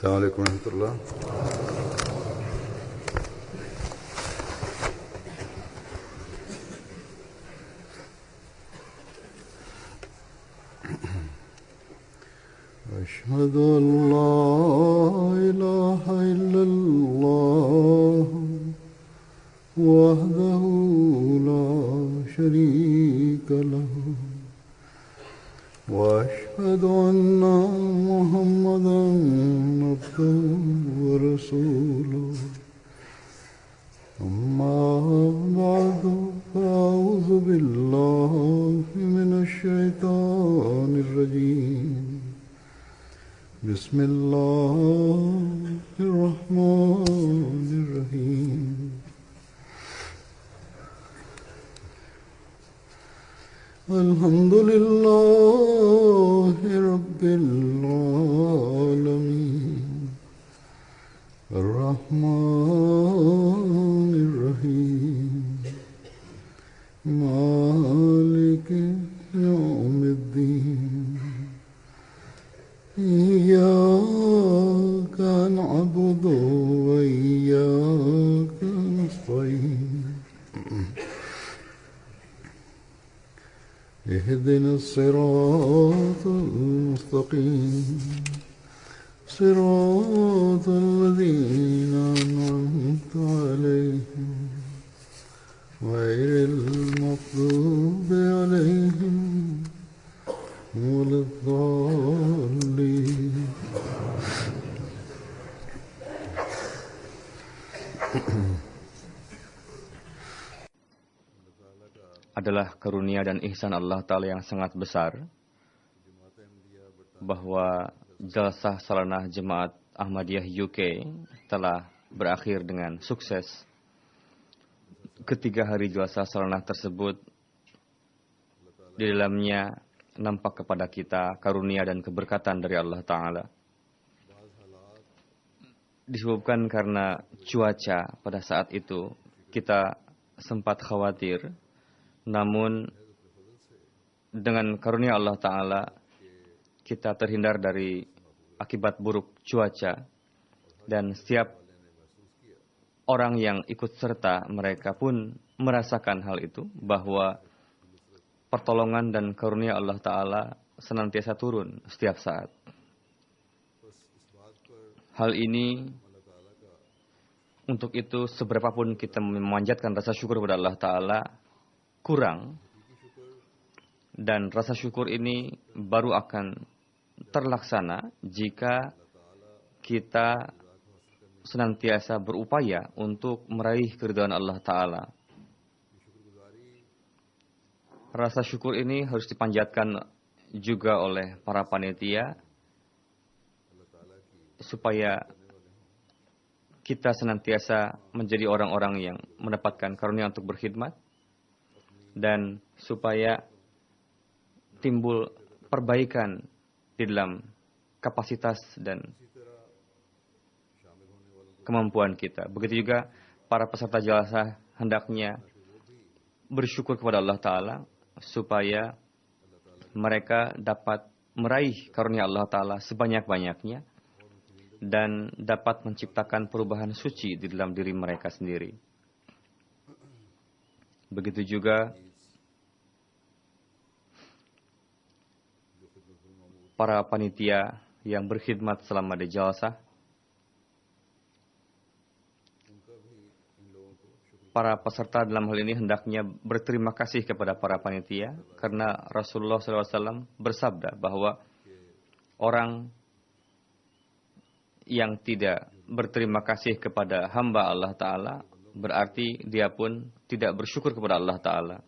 السلام عليكم ورحمة الله. أشهد أن لا إله إلا الله وحده لا شريك له وأشهد أن محمدا عبده ورسوله أما بعد فأعوذ بالله من الشيطان الرجيم بسم الله الرحمن الرحيم الحمد لله رب العالمين الرحمن الرحيم مالك يوم الدين إياك نعبد وإياك نستعين اهدنا الصراط المستقيم صراط الذين أنعمت عليهم غير المغضوب عليهم ولا الضالين. Adalah karunia dan ihsan Allah Ta'ala yang sangat besar bahwa Jalsah Salanah Jemaat Ahmadiyah UK telah berakhir dengan sukses. Ketiga hari Jalsah Salanah tersebut, di dalamnya nampak kepada kita karunia dan keberkatan dari Allah Ta'ala. Disebabkan karena cuaca pada saat itu kita sempat khawatir, namun dengan karunia Allah Ta'ala kita terhindar dari akibat buruk cuaca, dan setiap orang yang ikut serta mereka pun merasakan hal itu, bahwa pertolongan dan karunia Allah Ta'ala senantiasa turun setiap saat. Hal ini, untuk itu seberapapun kita memanjatkan rasa syukur kepada Allah Ta'ala, kurang, dan rasa syukur ini baru akan terlaksana jika kita senantiasa berupaya untuk meraih keridhaan Allah Ta'ala. Rasa syukur ini harus dipanjatkan juga oleh para panitia, supaya kita senantiasa menjadi orang-orang yang mendapatkan karunia untuk berkhidmat, dan supaya timbul perbaikan di dalam kapasitas dan kemampuan kita. Begitu juga para peserta jalsah hendaknya bersyukur kepada Allah Ta'ala, supaya mereka dapat meraih karunia Allah Ta'ala sebanyak-banyaknya, dan dapat menciptakan perubahan suci di dalam diri mereka sendiri. Begitu juga para panitia yang berkhidmat selama di jalsah. Para peserta dalam hal ini hendaknya berterima kasih kepada para panitia, karena Rasulullah SAW bersabda bahwa orang yang tidak berterima kasih kepada hamba Allah Ta'ala, berarti dia pun tidak bersyukur kepada Allah Ta'ala.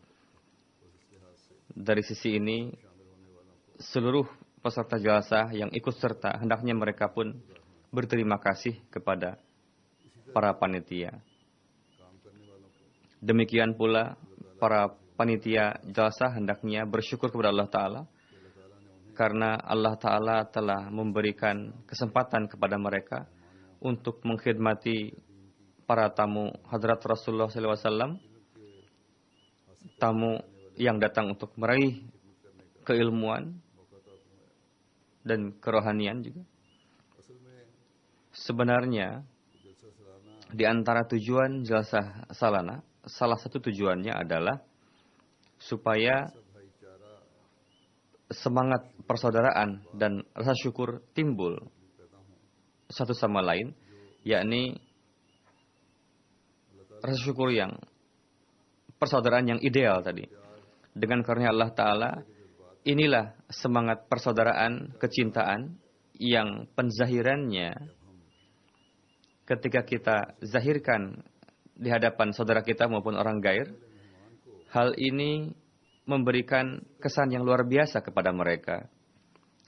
Dari sisi ini, seluruh peserta jalsah yang ikut serta, hendaknya mereka pun berterima kasih kepada para panitia. Demikian pula, para panitia jalsah hendaknya bersyukur kepada Allah Ta'ala, karena Allah Ta'ala telah memberikan kesempatan kepada mereka untuk mengkhidmati para tamu Hadrat Rasulullah SAW, tamu yang datang untuk meraih keilmuan dan kerohanian juga. Sebenarnya di antara tujuan jalsah salana, salah satu tujuannya adalah supaya semangat persaudaraan dan rasa syukur timbul satu sama lain, yakni rasa syukur yang persaudaraan yang ideal tadi. Dengan karunia Allah Ta'ala, inilah semangat persaudaraan, kecintaan yang penzahirannya ketika kita zahirkan di hadapan saudara kita maupun orang gair, hal ini memberikan kesan yang luar biasa kepada mereka.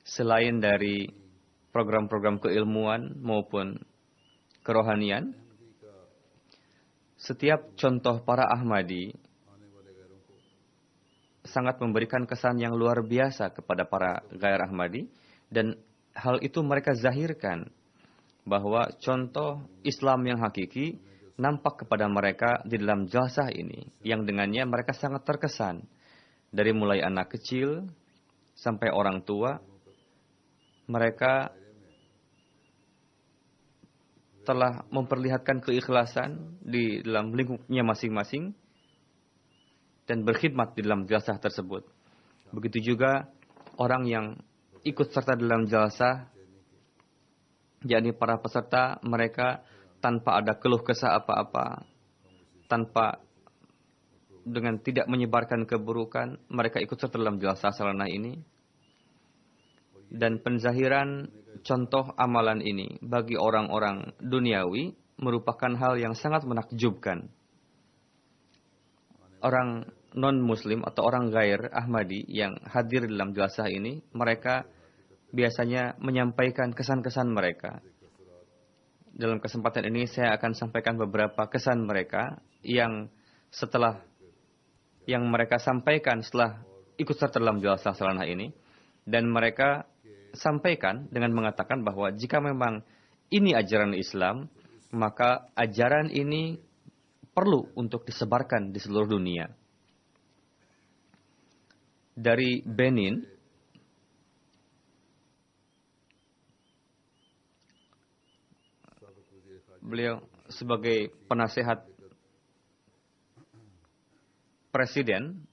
Selain dari program-program keilmuan maupun kerohanian, setiap contoh para Ahmadi sangat memberikan kesan yang luar biasa kepada para gair Ahmadi, dan hal itu mereka zahirkan bahwa contoh Islam yang hakiki nampak kepada mereka di dalam jalsah ini, yang dengannya mereka sangat terkesan. Dari mulai anak kecil sampai orang tua, mereka telah memperlihatkan keikhlasan di dalam lingkupnya masing-masing dan berkhidmat di dalam jalsah tersebut. Begitu juga orang yang ikut serta dalam jalsah, yakni para peserta, mereka tanpa ada keluh kesah apa-apa, tanpa dengan tidak menyebarkan keburukan, mereka ikut serta dalam jalsah salana ini. Dan penzahiran contoh amalan ini bagi orang-orang duniawi merupakan hal yang sangat menakjubkan. Orang non-muslim atau orang gair Ahmadi yang hadir dalam jalsah ini, mereka biasanya menyampaikan kesan-kesan mereka. Dalam kesempatan ini saya akan sampaikan beberapa kesan mereka yang mereka sampaikan setelah ikut serta dalam jalsah salana ini, dan mereka sampaikan dengan mengatakan bahwa jika memang ini ajaran Islam, maka ajaran ini perlu untuk disebarkan di seluruh dunia. Dari Benin, beliau sebagai penasehat Presiden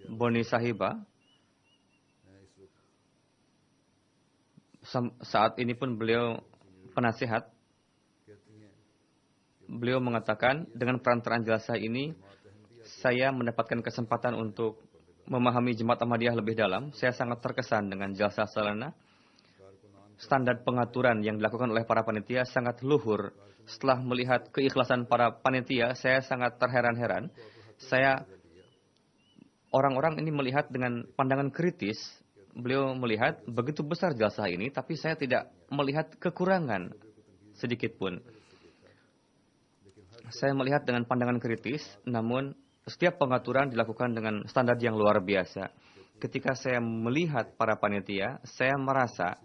Boni Sahiba, saat ini pun beliau penasehat. Beliau mengatakan, dengan perantaraan jalsah ini, saya mendapatkan kesempatan untuk memahami Jemaat Ahmadiyah lebih dalam. Saya sangat terkesan dengan jalsah salana. Standar pengaturan yang dilakukan oleh para panitia sangat luhur. Setelah melihat keikhlasan para panitia, saya sangat terheran-heran. Orang-orang ini melihat dengan pandangan kritis. Beliau melihat begitu besar jalsah ini, tapi saya tidak melihat kekurangan sedikit pun. Saya melihat dengan pandangan kritis, namun setiap pengaturan dilakukan dengan standar yang luar biasa. Ketika saya melihat para panitia, saya merasa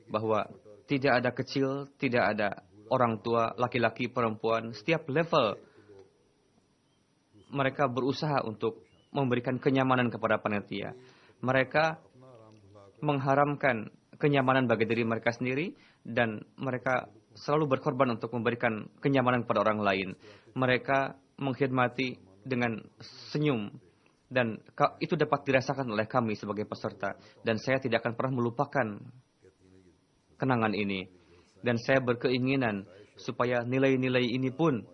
bahwa tidak ada kecil, tidak ada orang tua, laki-laki, perempuan, setiap level mereka berusaha untuk memberikan kenyamanan kepada panitia. Mereka mengharamkan kenyamanan bagi diri mereka sendiri, dan mereka selalu berkorban untuk memberikan kenyamanan kepada orang lain. Mereka mengkhidmati dengan senyum, dan itu dapat dirasakan oleh kami sebagai peserta. Dan saya tidak akan pernah melupakan kenangan ini. Dan saya berkeinginan supaya nilai-nilai ini pun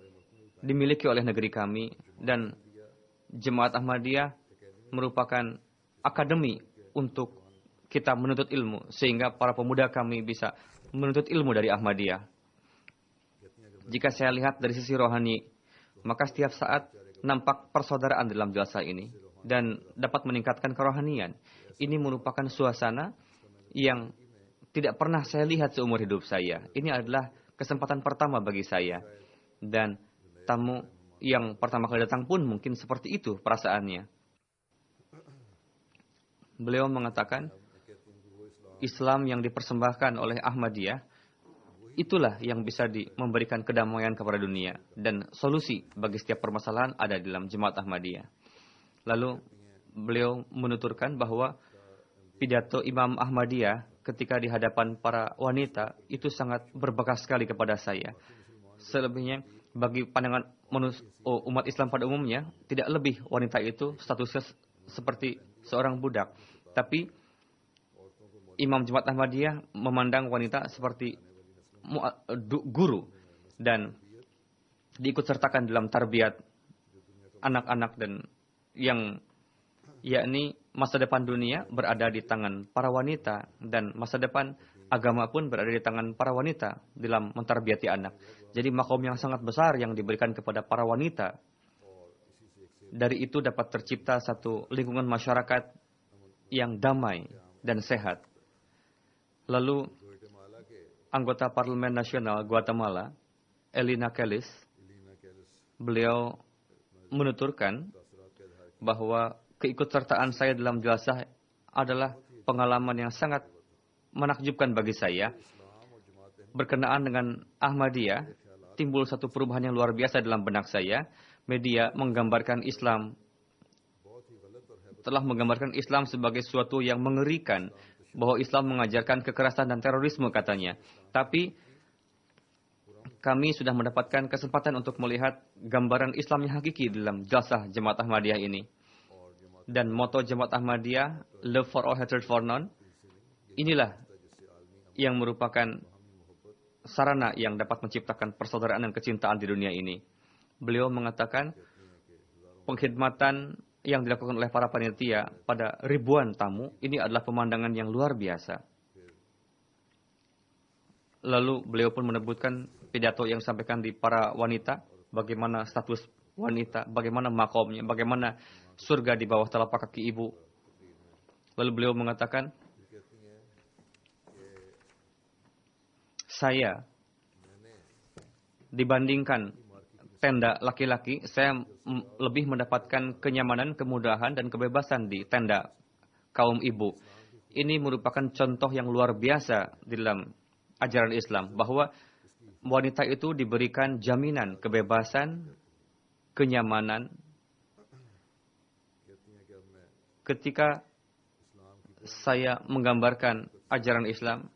dimiliki oleh negeri kami. Dan Jemaat Ahmadiyah merupakan akademi untuk kita menuntut ilmu, sehingga para pemuda kami bisa menuntut ilmu dari Ahmadiyah. Jika saya lihat dari sisi rohani, maka setiap saat nampak persaudaraan dalam jalsah ini dan dapat meningkatkan kerohanian. Ini merupakan suasana yang tidak pernah saya lihat seumur hidup saya. Ini adalah kesempatan pertama bagi saya. Dan tamu yang pertama kali datang pun mungkin seperti itu perasaannya. Beliau mengatakan, Islam yang dipersembahkan oleh Ahmadiyah, itulah yang bisa memberikan kedamaian kepada dunia. Dan solusi bagi setiap permasalahan ada di dalam Jemaat Ahmadiyah. Lalu beliau menuturkan bahwa pidato Imam Ahmadiyah ketika di hadapan para wanita itu sangat berbekas sekali kepada saya. Selebihnya bagi pandangan umat Islam pada umumnya tidak lebih wanita itu statusnya seperti seorang budak. Tapi Imam Jemaat Ahmadiyah memandang wanita seperti guru dan diikut sertakan dalam tarbiyat anak-anak dan yang yakni masa depan dunia berada di tangan para wanita dan masa depan agama pun berada di tangan para wanita dalam mentarbiyati anak. Jadi makom yang sangat besar yang diberikan kepada para wanita. Dari itu dapat tercipta satu lingkungan masyarakat yang damai dan sehat. Lalu anggota Parlemen Nasional Guatemala, Elina Kellis, beliau menuturkan bahwa keikutsertaan saya dalam jelasah adalah pengalaman yang sangat menakjubkan bagi saya. Berkenaan dengan Ahmadiyah, timbul satu perubahan yang luar biasa dalam benak saya. Media menggambarkan Islam, telah menggambarkan Islam sebagai sesuatu yang mengerikan, bahwa Islam mengajarkan kekerasan dan terorisme katanya. Tapi kami sudah mendapatkan kesempatan untuk melihat gambaran Islam yang hakiki dalam jelasah Jemaat Ahmadiyah ini. Dan moto Jemaat Ahmadiyah, Love for all, hatred for none, inilah yang merupakan sarana yang dapat menciptakan persaudaraan dan kecintaan di dunia ini. Beliau mengatakan pengkhidmatan yang dilakukan oleh para panitia pada ribuan tamu, ini adalah pemandangan yang luar biasa. Lalu beliau pun menyebutkan pidato yang disampaikan di para wanita, bagaimana status wanita, bagaimana makomnya, bagaimana surga di bawah telapak kaki ibu. Lalu beliau mengatakan, saya dibandingkan tenda laki-laki, saya lebih mendapatkan kenyamanan, kemudahan, dan kebebasan di tenda kaum ibu. Ini merupakan contoh yang luar biasa dalam ajaran Islam, bahwa wanita itu diberikan jaminan kebebasan, kenyamanan. Ketika saya menggambarkan ajaran Islam,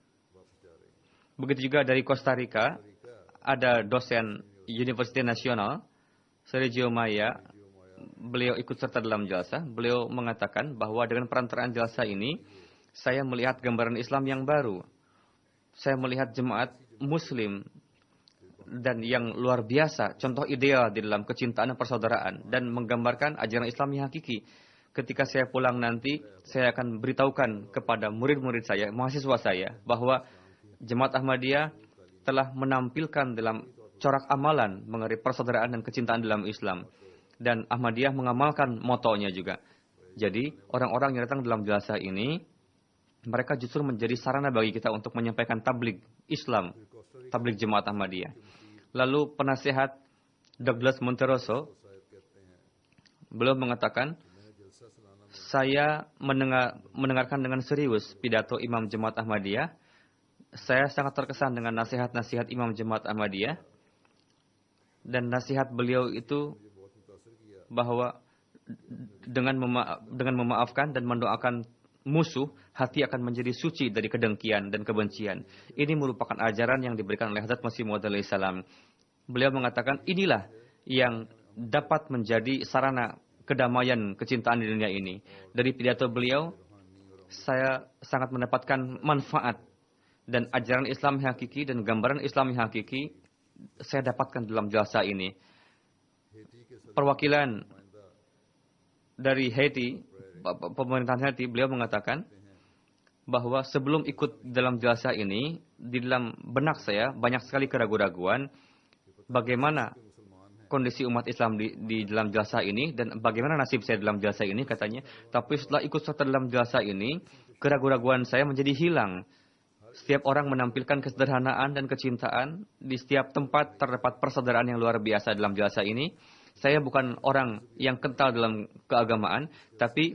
begitu juga dari Costa Rica, ada dosen Universitas Nasional, Sergio Maya, beliau ikut serta dalam jalsa. Beliau mengatakan bahwa dengan perantaraan jalsa ini, saya melihat gambaran Islam yang baru. Saya melihat jemaat Muslim dan yang luar biasa, contoh ideal di dalam kecintaan dan persaudaraan, dan menggambarkan ajaran Islam yang hakiki. Ketika saya pulang nanti, saya akan beritahukan kepada murid-murid saya, mahasiswa saya, bahwa Jemaat Ahmadiyah telah menampilkan dalam corak amalan mengenai persaudaraan dan kecintaan dalam Islam. Dan Ahmadiyah mengamalkan motonya juga. Jadi, orang-orang yang datang dalam jalsa ini, mereka justru menjadi sarana bagi kita untuk menyampaikan tabligh Islam, tabligh Jemaat Ahmadiyah. Lalu penasihat Douglas Monteroso, beliau mengatakan, saya mendengarkan dengan serius pidato Imam Jemaat Ahmadiyah. Saya sangat terkesan dengan nasihat-nasihat Imam Jemaat Ahmadiyah. Dan nasihat beliau itu bahwa dengan memaafkan dan mendoakan musuh, hati akan menjadi suci dari kedengkian dan kebencian. Ini merupakan ajaran yang diberikan oleh Hazrat Masih Maud alaihi salam. Beliau mengatakan inilah yang dapat menjadi sarana kedamaian kecintaan di dunia ini. Dari pidato beliau, saya sangat mendapatkan manfaat dan ajaran Islam yang hakiki dan gambaran Islam yang hakiki saya dapatkan dalam jalsa ini. Perwakilan dari Haiti, pemerintahan Haiti, beliau mengatakan bahwa sebelum ikut dalam jalsa ini, di dalam benak saya banyak sekali keraguan-raguan bagaimana kondisi umat Islam di dalam jalsa ini dan bagaimana nasib saya dalam jalsa ini katanya. Tapi setelah ikut serta dalam jalsa ini, keraguan-raguan saya menjadi hilang. Setiap orang menampilkan kesederhanaan dan kecintaan. Di setiap tempat terdapat persaudaraan yang luar biasa dalam jalsa ini. Saya bukan orang yang kental dalam keagamaan, tapi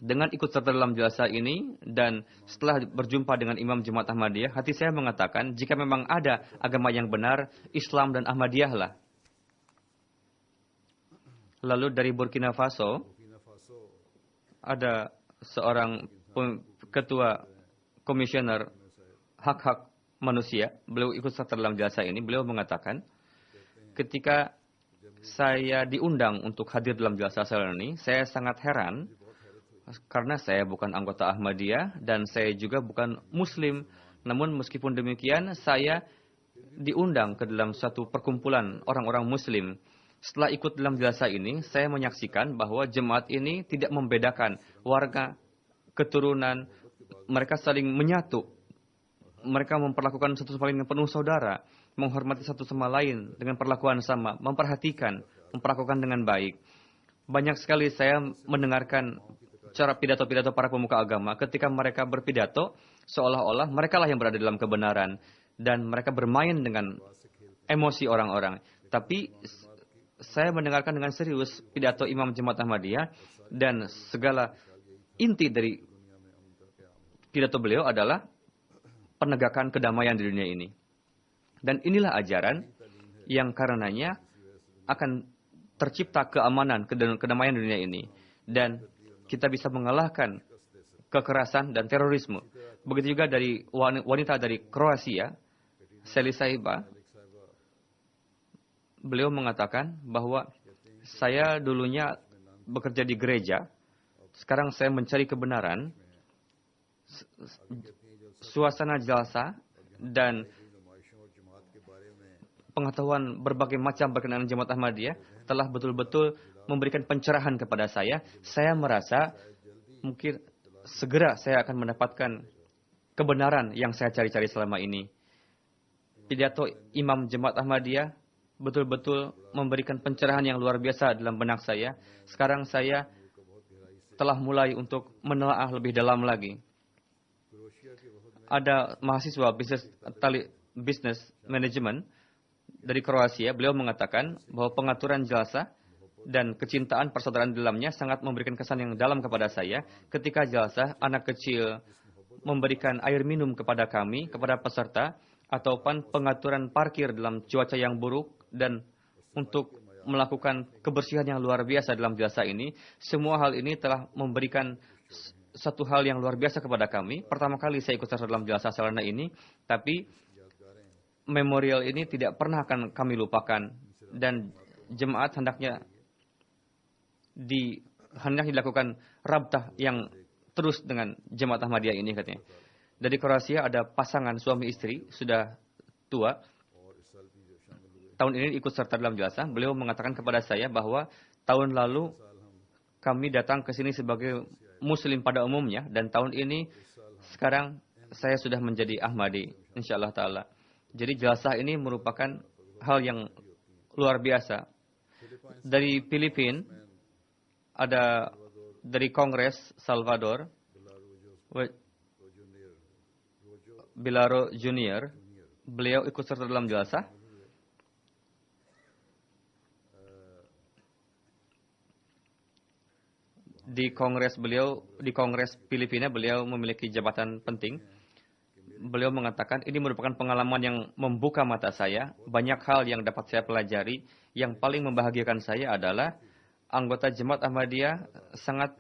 dengan ikut serta dalam jalsa ini dan setelah berjumpa dengan Imam Jemaat Ahmadiyah, hati saya mengatakan jika memang ada agama yang benar, Islam dan Ahmadiyah lah. Lalu dari Burkina Faso, ada seorang ketua komisioner hak-hak manusia, beliau ikut serta dalam jalsa ini. Beliau mengatakan, ketika saya diundang untuk hadir dalam jalsa ini, saya sangat heran karena saya bukan anggota Ahmadiyah dan saya juga bukan Muslim. Namun meskipun demikian, saya diundang ke dalam suatu perkumpulan orang-orang Muslim. Setelah ikut dalam jalsa ini, saya menyaksikan bahwa jemaat ini tidak membedakan warga, keturunan, mereka saling menyatu. Mereka memperlakukan satu sama lain dengan penuh saudara, menghormati satu sama lain dengan perlakuan sama, memperhatikan, memperlakukan dengan baik. Banyak sekali saya mendengarkan cara pidato-pidato para pemuka agama ketika mereka berpidato, seolah-olah merekalah yang berada dalam kebenaran dan mereka bermain dengan emosi orang-orang. Tapi saya mendengarkan dengan serius pidato Imam Jemaat Ahmadiyah dan segala inti dari pidato beliau adalah penegakan kedamaian di dunia ini. Dan inilah ajaran yang karenanya akan tercipta keamanan, kedamaian di dunia ini. Dan kita bisa mengalahkan kekerasan dan terorisme. Begitu juga dari wanita dari Kroasia, Seli Sahiba. Beliau mengatakan bahwa saya dulunya bekerja di gereja, sekarang saya mencari kebenaran. Suasana jalsa dan pengetahuan berbagai macam berkenaan Jemaat Ahmadiyah telah betul-betul memberikan pencerahan kepada saya. Saya merasa mungkin segera saya akan mendapatkan kebenaran yang saya cari-cari selama ini. Pidato Imam Jemaat Ahmadiyah betul-betul memberikan pencerahan yang luar biasa dalam benak saya. Sekarang saya telah mulai untuk menelaah lebih dalam lagi. Ada mahasiswa business management dari Kroasia. Beliau mengatakan bahwa pengaturan jalsa dan kecintaan persaudaraan di dalamnya sangat memberikan kesan yang dalam kepada saya. Ketika jalsa, anak kecil memberikan air minum kepada kami, kepada peserta, ataupun pengaturan parkir dalam cuaca yang buruk dan untuk melakukan kebersihan yang luar biasa dalam jalsa ini. Semua hal ini telah memberikan satu hal yang luar biasa kepada kami. Pertama kali saya ikut serta dalam jalsa sarana ini, tapi memorial ini tidak pernah akan kami lupakan dan jemaat hendaknya dilakukan rabtah yang terus dengan Jemaat Ahmadiyah ini katanya. Dari Kroasia ada pasangan suami istri sudah tua. Tahun ini ikut serta dalam jalsa. Beliau mengatakan kepada saya bahwa tahun lalu kami datang ke sini sebagai Muslim pada umumnya dan tahun ini sekarang saya sudah menjadi Ahmadi insyaallah taala. Jadi jalsah ini merupakan hal yang luar biasa. Dari Filipina ada dari Kongres Salvador Bilaro Junior, beliau ikut serta dalam jalsah. Di Kongres Filipina beliau memiliki jabatan penting. Beliau mengatakan ini merupakan pengalaman yang membuka mata saya. Banyak hal yang dapat saya pelajari. Yang paling membahagiakan saya adalah anggota Jemaat Ahmadiyah sangat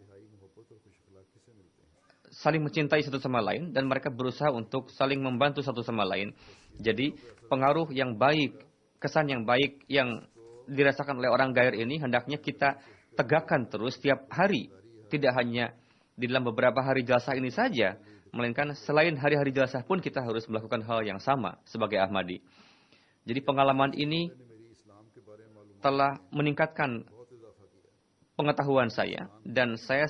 saling mencintai satu sama lain dan mereka berusaha untuk saling membantu satu sama lain. Jadi pengaruh yang baik, kesan yang baik yang dirasakan oleh orang Gair ini hendaknya kita tegakkan terus setiap hari. Tidak hanya di dalam beberapa hari jalsah ini saja, melainkan selain hari-hari jalsah pun kita harus melakukan hal yang sama sebagai Ahmadi. Jadi pengalaman ini telah meningkatkan pengetahuan saya dan saya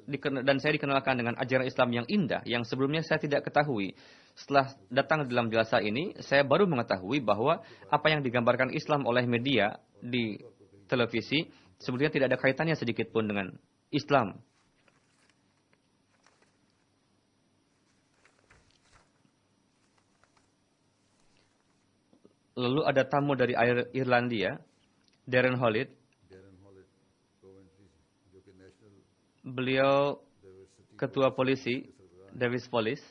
dikenalkan dengan ajaran Islam yang indah yang sebelumnya saya tidak ketahui. Setelah datang dalam jalsah ini, saya baru mengetahui bahwa apa yang digambarkan Islam oleh media di televisi sebetulnya tidak ada kaitannya sedikit pun dengan Islam. Lalu ada tamu dari Irlandia, Darren Hollid. Beliau ketua polisi, Davis Police.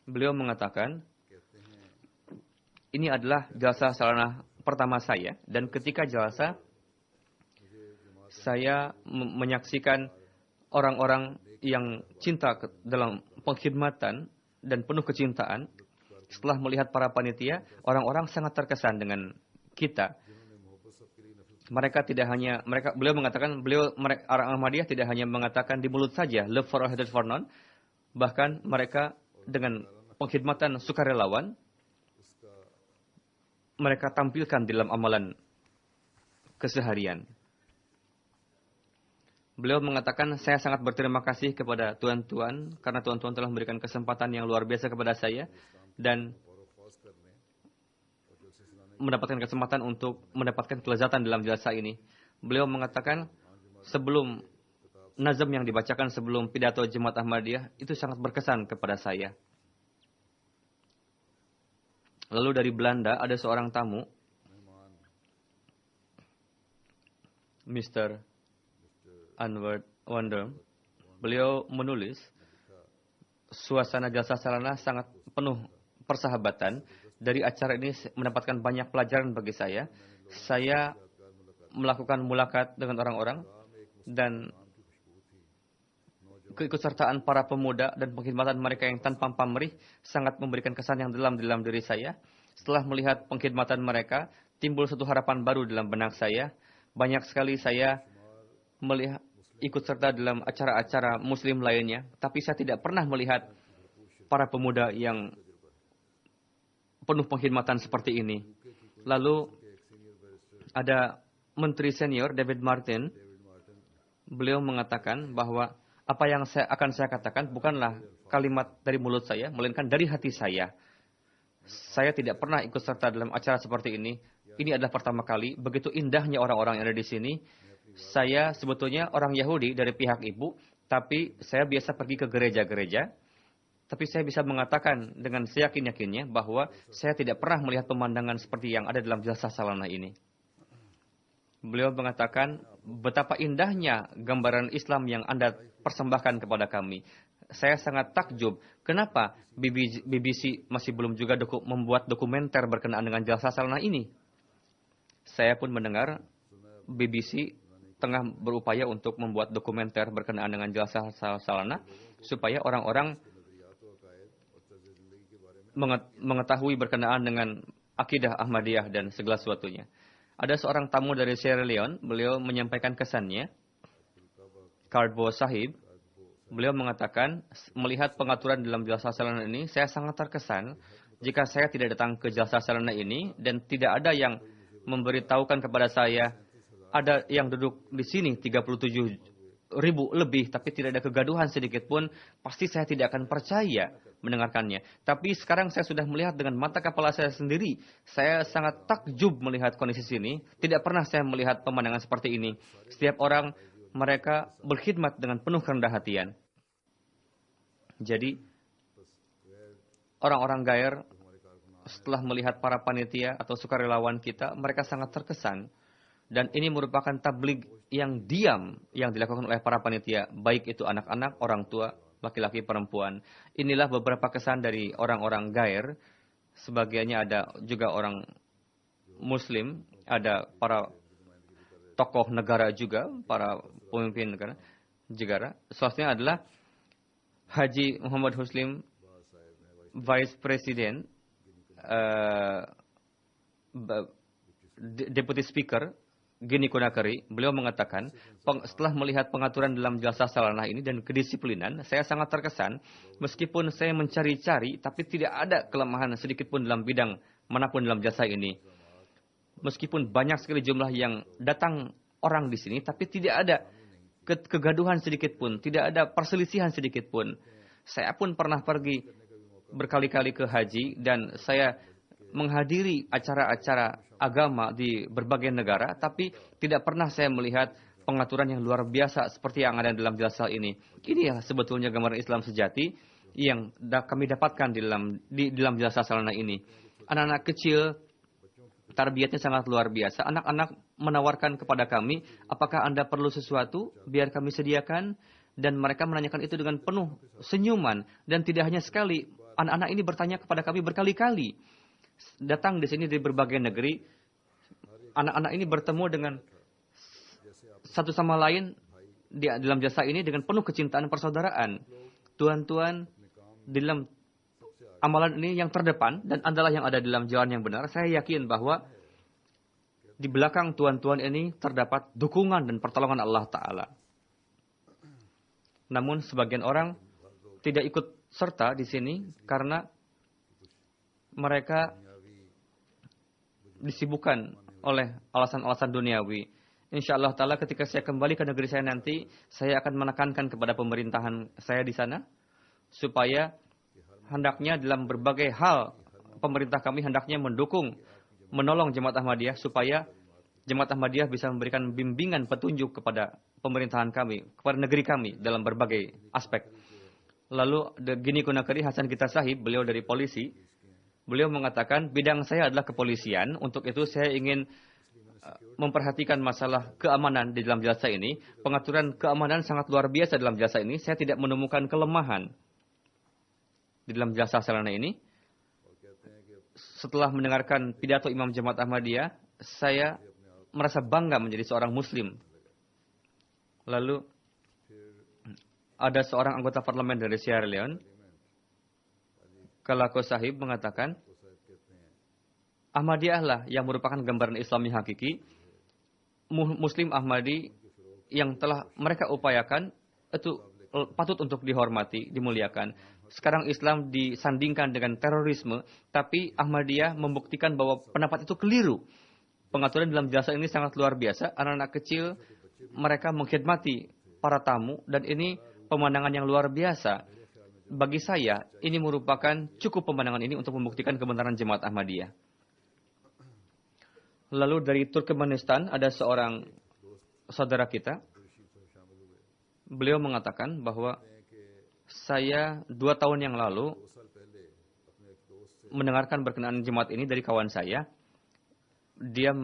Beliau mengatakan, ini adalah jalsah sarana pertama saya dan ketika jalsah Saya menyaksikan orang-orang yang cinta dalam pengkhidmatan dan penuh kecintaan. Setelah melihat para panitia, orang-orang sangat terkesan dengan kita. Mereka tidak hanya, beliau mengatakan, orang Ahmadiyah tidak hanya mengatakan di mulut saja, love for all, hatred for none. Bahkan mereka dengan pengkhidmatan sukarelawan, mereka tampilkan dalam amalan keseharian. Beliau mengatakan, saya sangat berterima kasih kepada tuan-tuan, karena tuan-tuan telah memberikan kesempatan yang luar biasa kepada saya, dan mendapatkan kesempatan untuk mendapatkan kelezatan dalam jalsa ini. Beliau mengatakan, sebelum nazam yang dibacakan sebelum pidato Jemaat Ahmadiyah, itu sangat berkesan kepada saya. Lalu dari Belanda ada seorang tamu, Mr. Anwar Wander. Beliau menulis, suasana jalsa salana sangat penuh persahabatan. Dari acara ini mendapatkan banyak pelajaran bagi saya. Saya melakukan mulakat dengan orang-orang dan keikutsertaan para pemuda dan pengkhidmatan mereka yang tanpa pamrih sangat memberikan kesan yang dalam diri saya. Setelah melihat pengkhidmatan mereka, timbul satu harapan baru dalam benak saya. Banyak sekali saya melihat ikut serta dalam acara-acara muslim lainnya, tapi saya tidak pernah melihat para pemuda yang penuh pengkhidmatan seperti ini. Lalu ada Menteri Senior David Martin. Beliau mengatakan bahwa apa yang akan saya katakan bukanlah kalimat dari mulut saya, melainkan dari hati saya. Saya tidak pernah ikut serta dalam acara seperti ini. Ini adalah pertama kali. Begitu indahnya orang-orang yang ada di sini. Saya sebetulnya orang Yahudi dari pihak ibu, tapi saya biasa pergi ke gereja-gereja. Tapi saya bisa mengatakan dengan seyakin-yakinnya bahwa saya tidak pernah melihat pemandangan seperti yang ada dalam jalsa salana ini. Beliau mengatakan betapa indahnya gambaran Islam yang Anda persembahkan kepada kami. Saya sangat takjub. Kenapa BBC masih belum juga membuat dokumenter berkenaan dengan jalsa salana ini? Saya pun mendengar BBC tengah berupaya untuk membuat dokumenter berkenaan dengan jalsa salana supaya orang-orang mengetahui berkenaan dengan akidah Ahmadiyah dan segala sesuatunya. Ada seorang tamu dari Sierra Leone, beliau menyampaikan kesannya. Cardbo Sahib, beliau mengatakan, melihat pengaturan dalam jalsa salana ini, saya sangat terkesan jika saya tidak datang ke jalsa salana ini dan tidak ada yang memberitahukan kepada saya, ada yang duduk di sini 37.000 lebih, tapi tidak ada kegaduhan sedikit pun, pasti saya tidak akan percaya mendengarkannya. Tapi sekarang saya sudah melihat dengan mata kepala saya sendiri. Saya sangat takjub melihat kondisi sini. Tidak pernah saya melihat pemandangan seperti ini. Setiap orang, mereka berkhidmat dengan penuh kerendah hatian. Jadi, orang-orang Gair, setelah melihat para panitia atau sukarelawan kita, mereka sangat terkesan. Dan ini merupakan tabligh yang diam yang dilakukan oleh para panitia, baik itu anak-anak, orang tua, laki-laki, perempuan. Inilah beberapa kesan dari orang-orang Gair. Sebagiannya ada juga orang Muslim, ada para tokoh negara juga, para pemimpin negara. Salah satunya adalah Haji Muhammad Huslim, Vice President, Deputy Speaker, Guinea Conakry. Beliau mengatakan, setelah melihat pengaturan dalam jalsa salana ini dan kedisiplinan, saya sangat terkesan. Meskipun saya mencari-cari, tapi tidak ada kelemahan sedikit pun dalam bidang manapun dalam jasa ini. Meskipun banyak sekali jumlah yang datang orang di sini, tapi tidak ada kegaduhan sedikit pun, tidak ada perselisihan sedikit pun. Saya pun pernah pergi berkali-kali ke haji dan saya menghadiri acara-acara agama di berbagai negara, tapi tidak pernah saya melihat pengaturan yang luar biasa seperti yang ada dalam jalsa ini. Ini ya sebetulnya gambaran Islam sejati yang kami dapatkan di dalam jalsa salana ini. Anak-anak kecil, tarbiyatnya sangat luar biasa. Anak-anak menawarkan kepada kami, apakah Anda perlu sesuatu, biar kami sediakan. Dan mereka menanyakan itu dengan penuh senyuman. Dan tidak hanya sekali, anak-anak ini bertanya kepada kami berkali-kali. Datang di sini dari berbagai negeri, anak-anak ini bertemu dengan satu sama lain di dalam jasa ini dengan penuh kecintaan persaudaraan. Tuan-tuan, di dalam amalan ini yang terdepan dan adalah yang ada dalam jalan yang benar. Saya yakin bahwa di belakang tuan-tuan ini terdapat dukungan dan pertolongan Allah Ta'ala. Namun sebagian orang tidak ikut serta di sini karena mereka disibukkan oleh alasan-alasan duniawi. Insya Allah Ta'ala ketika saya kembali ke negeri saya nanti, saya akan menekankan kepada pemerintahan saya di sana, supaya hendaknya dalam berbagai hal, pemerintah kami hendaknya mendukung, menolong Jemaat Ahmadiyah, supaya Jemaat Ahmadiyah bisa memberikan bimbingan petunjuk kepada pemerintahan kami, kepada negeri kami dalam berbagai aspek. Lalu Gini Kunakeri Hasan Gita Sahib, beliau dari polisi, beliau mengatakan bidang saya adalah kepolisian, untuk itu saya ingin memperhatikan masalah keamanan di dalam jasa ini. Pengaturan keamanan sangat luar biasa dalam jasa ini. Saya tidak menemukan kelemahan di dalam jasa sarana ini. Setelah mendengarkan pidato Imam Jemaat Ahmadiyah, saya merasa bangga menjadi seorang Muslim. Lalu ada seorang anggota parlemen dari Sierra Leone, Kalako Sahib, mengatakan Ahmadiyah lah yang merupakan gambaran Islami hakiki. Muslim Ahmadi yang telah mereka upayakan itu patut untuk dihormati, dimuliakan. Sekarang Islam disandingkan dengan terorisme, tapi Ahmadiyah membuktikan bahwa pendapat itu keliru. Pengaturan dalam jasa ini sangat luar biasa. Anak-anak kecil mereka mengkhidmati para tamu, dan ini pemandangan yang luar biasa. Bagi saya, ini merupakan cukup pemandangan ini untuk membuktikan kebenaran Jemaat Ahmadiyah. Lalu dari Turkmenistan ada seorang saudara kita. Beliau mengatakan bahwa saya 2 tahun yang lalu mendengarkan berkenaan jemaat ini dari kawan saya. Dia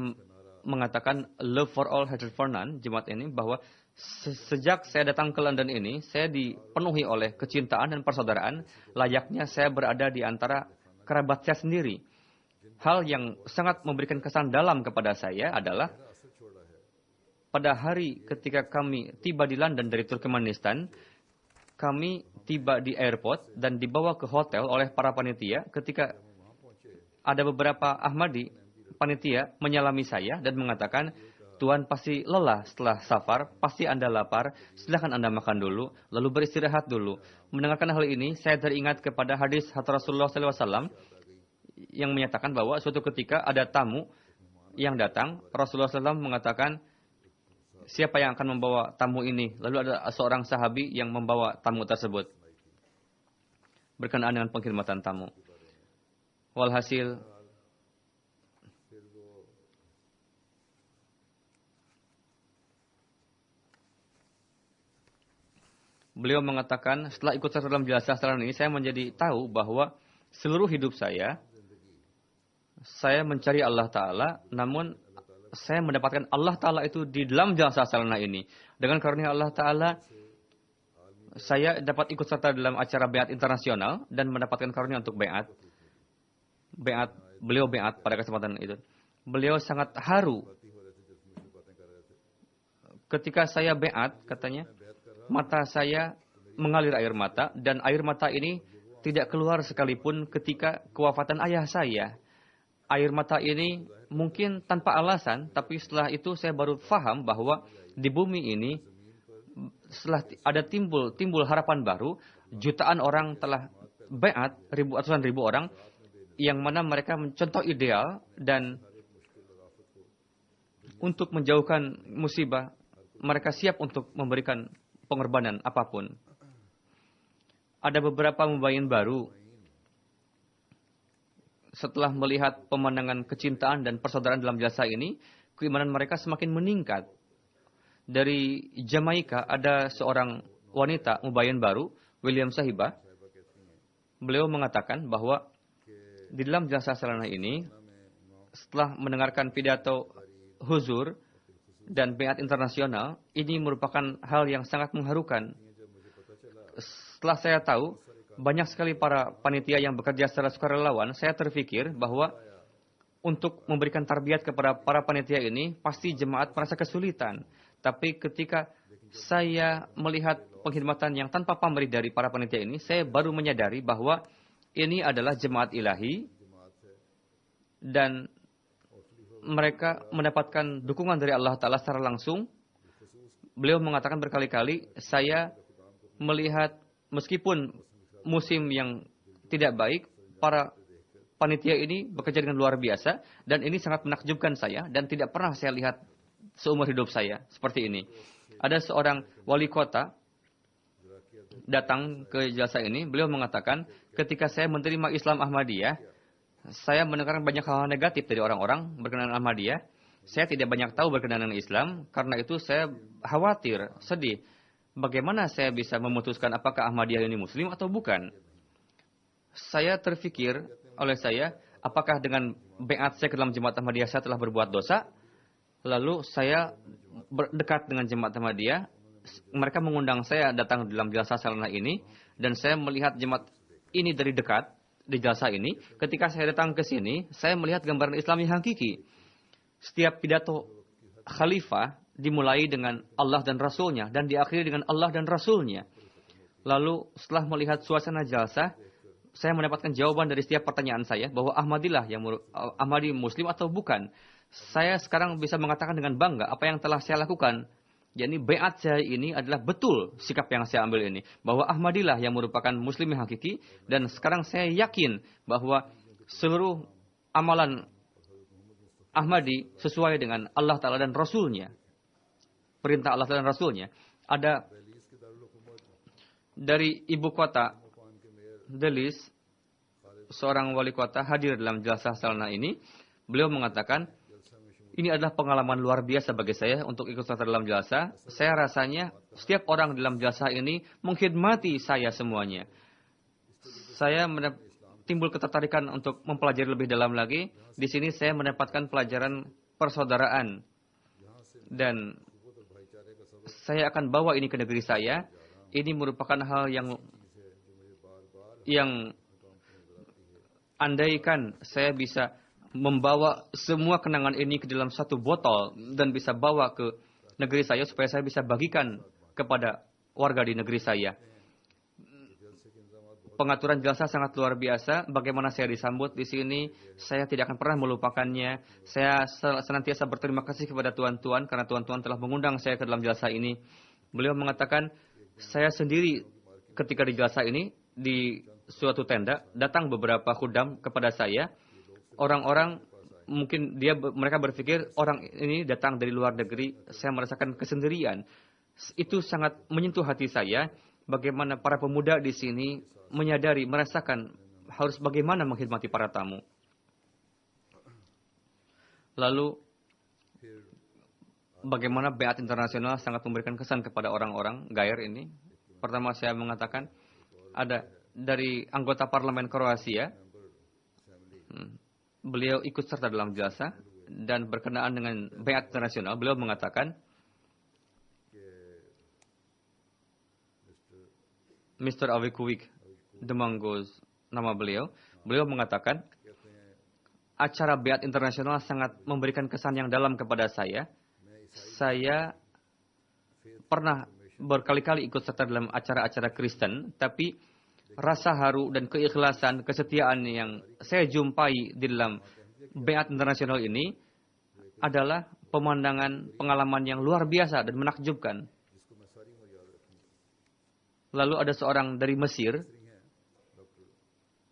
mengatakan love for all, hatred for none, jemaat ini, bahwa sejak saya datang ke London ini, saya dipenuhi oleh kecintaan dan persaudaraan, layaknya saya berada di antara kerabat saya sendiri. Hal yang sangat memberikan kesan dalam kepada saya adalah pada hari ketika kami tiba di London dari Turkmenistan, kami tiba di airport dan dibawa ke hotel oleh para panitia. Ketika ada beberapa Ahmadi panitia menyalami saya dan mengatakan, Tuan pasti lelah setelah safar, pasti Anda lapar, silahkan Anda makan dulu, lalu beristirahat dulu. Mendengarkan hal ini, saya teringat kepada hadis Rasulullah SAW yang menyatakan bahwa suatu ketika ada tamu yang datang, Rasulullah SAW mengatakan, siapa yang akan membawa tamu ini? Lalu ada seorang sahabi yang membawa tamu tersebut berkenaan dengan pengkhidmatan tamu. Walhasil, beliau mengatakan, setelah ikut serta dalam jasa sarana ini, saya menjadi tahu bahwa seluruh hidup saya mencari Allah Ta'ala, namun saya mendapatkan Allah Ta'ala itu di dalam jasa sarana ini. Dengan karunia Allah Ta'ala, saya dapat ikut serta dalam acara Beat internasional dan mendapatkan karunia untuk Beat. Beliau Beat pada kesempatan itu. Beliau sangat haru. Ketika saya Beat, katanya, mata saya mengalir air mata, dan air mata ini tidak keluar sekalipun ketika kewafatan ayah saya. Air mata ini mungkin tanpa alasan, tapi setelah itu saya baru faham bahwa di bumi ini setelah ada timbul harapan baru, jutaan orang telah Beat, ratusan ribu orang, yang mana mereka mencontoh ideal dan untuk menjauhkan musibah, mereka siap untuk memberikan pengorbanan apapun. Ada beberapa mubayin baru setelah melihat pemandangan kecintaan dan persaudaraan dalam jasa ini, keimanan mereka semakin meningkat. Dari Jamaika ada seorang wanita mubayin baru, William Sahibah. Beliau mengatakan bahwa di dalam jasa sarana ini, setelah mendengarkan pidato huzur dan Beat internasional, ini merupakan hal yang sangat mengharukan. Setelah saya tahu, banyak sekali para panitia yang bekerja secara sukarelawan, saya terfikir bahwa untuk memberikan tarbiyat kepada para panitia ini, pasti jemaat merasa kesulitan. Tapi ketika saya melihat pengkhidmatan yang tanpa pamrih dari para panitia ini, saya baru menyadari bahwa ini adalah jemaat ilahi dan mereka mendapatkan dukungan dari Allah Ta'ala secara langsung. Beliau mengatakan berkali-kali, saya melihat meskipun musim yang tidak baik, para panitia ini bekerja dengan luar biasa, dan ini sangat menakjubkan saya, dan tidak pernah saya lihat seumur hidup saya seperti ini. Ada seorang wali kota datang ke jalsa ini, beliau mengatakan, ketika saya menerima Islam Ahmadiyah, saya mendengar banyak hal negatif dari orang-orang berkenaan Ahmadiyah. Saya tidak banyak tahu berkenaan dengan Islam, karena itu saya khawatir, sedih. Bagaimana saya bisa memutuskan apakah Ahmadiyah ini Muslim atau bukan? Saya terfikir oleh saya, apakah dengan baiat saya ke dalam jemaat Ahmadiyah saya telah berbuat dosa? Lalu saya berdekat dengan jemaat Ahmadiyah. Mereka mengundang saya datang dalam jalsa salana ini, dan saya melihat jemaat ini dari dekat di jalsa ini. Ketika saya datang ke sini, saya melihat gambaran Islam yang hakiki. Setiap pidato khalifah dimulai dengan Allah dan Rasulnya, dan diakhiri dengan Allah dan Rasulnya. Lalu setelah melihat suasana jalsa, saya mendapatkan jawaban dari setiap pertanyaan saya bahwa Ahmadi Muslim atau bukan. Saya sekarang bisa mengatakan dengan bangga apa yang telah saya lakukan. Yakni baiat saya ini adalah betul sikap yang saya ambil ini. Bahwa Ahmadilah yang merupakan Muslim yang hakiki. Dan sekarang saya yakin bahwa seluruh amalan Ahmadi sesuai dengan Allah Ta'ala dan Rasulnya. Perintah Allah Ta'ala dan Rasulnya. Ada dari ibu kota Delis, seorang wali kota hadir dalam jalsa salana ini. Beliau mengatakan, ini adalah pengalaman luar biasa bagi saya untuk ikut serta dalam jalsa. Saya rasanya setiap orang dalam jalsa ini mengkhidmati saya semuanya. Saya timbul ketertarikan untuk mempelajari lebih dalam lagi. Di sini saya mendapatkan pelajaran persaudaraan. Dan saya akan bawa ini ke negeri saya. Ini merupakan hal yang andaikan saya bisa membawa semua kenangan ini ke dalam satu botol dan bisa bawa ke negeri saya supaya saya bisa bagikan kepada warga di negeri saya. Pengaturan jalsa sangat luar biasa. Bagaimana saya disambut di sini, saya tidak akan pernah melupakannya. Saya senantiasa berterima kasih kepada tuan-tuan karena tuan-tuan telah mengundang saya ke dalam jalsa ini. Beliau mengatakan, saya sendiri ketika di jalsa ini di suatu tenda, datang beberapa khudam kepada saya. Orang-orang mungkin mereka berpikir orang ini datang dari luar negeri, saya merasakan kesendirian. Itu sangat menyentuh hati saya. Bagaimana para pemuda di sini menyadari, merasakan harus bagaimana mengkhidmati para tamu. Lalu bagaimana baiat internasional sangat memberikan kesan kepada orang-orang Gair ini. Pertama saya mengatakan ada dari anggota parlemen Kroasia. Beliau ikut serta dalam jalsa dan berkenaan dengan baiat internasional. Beliau mengatakan, Mr. Avikuwik Demanggoz, nama beliau. Beliau mengatakan, acara baiat internasional sangat memberikan kesan yang dalam kepada saya. Saya pernah berkali-kali ikut serta dalam acara-acara Kristen, tapi rasa haru dan keikhlasan, kesetiaan yang saya jumpai di dalam baiat internasional ini adalah pengalaman yang luar biasa dan menakjubkan. Lalu ada seorang dari Mesir,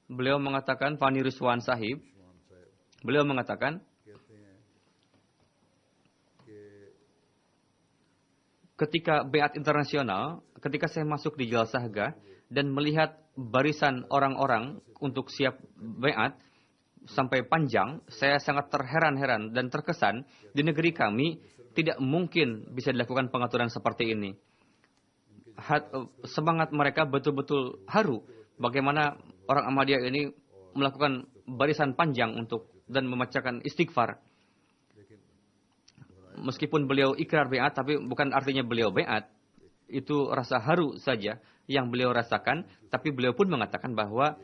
beliau mengatakan, Fani Rizwan Sahib, beliau mengatakan, ketika baiat internasional, ketika saya masuk di Jalsahgah dan melihat barisan orang-orang untuk siap baiat sampai panjang, saya sangat terheran-heran dan terkesan di negeri kami tidak mungkin bisa dilakukan pengaturan seperti ini. Semangat mereka betul-betul haru bagaimana orang Ahmadiyah ini melakukan barisan panjang dan membacakan istighfar. Meskipun beliau ikrar baiat, tapi bukan artinya beliau baiat. Itu rasa haru saja yang beliau rasakan, tapi beliau pun mengatakan bahwa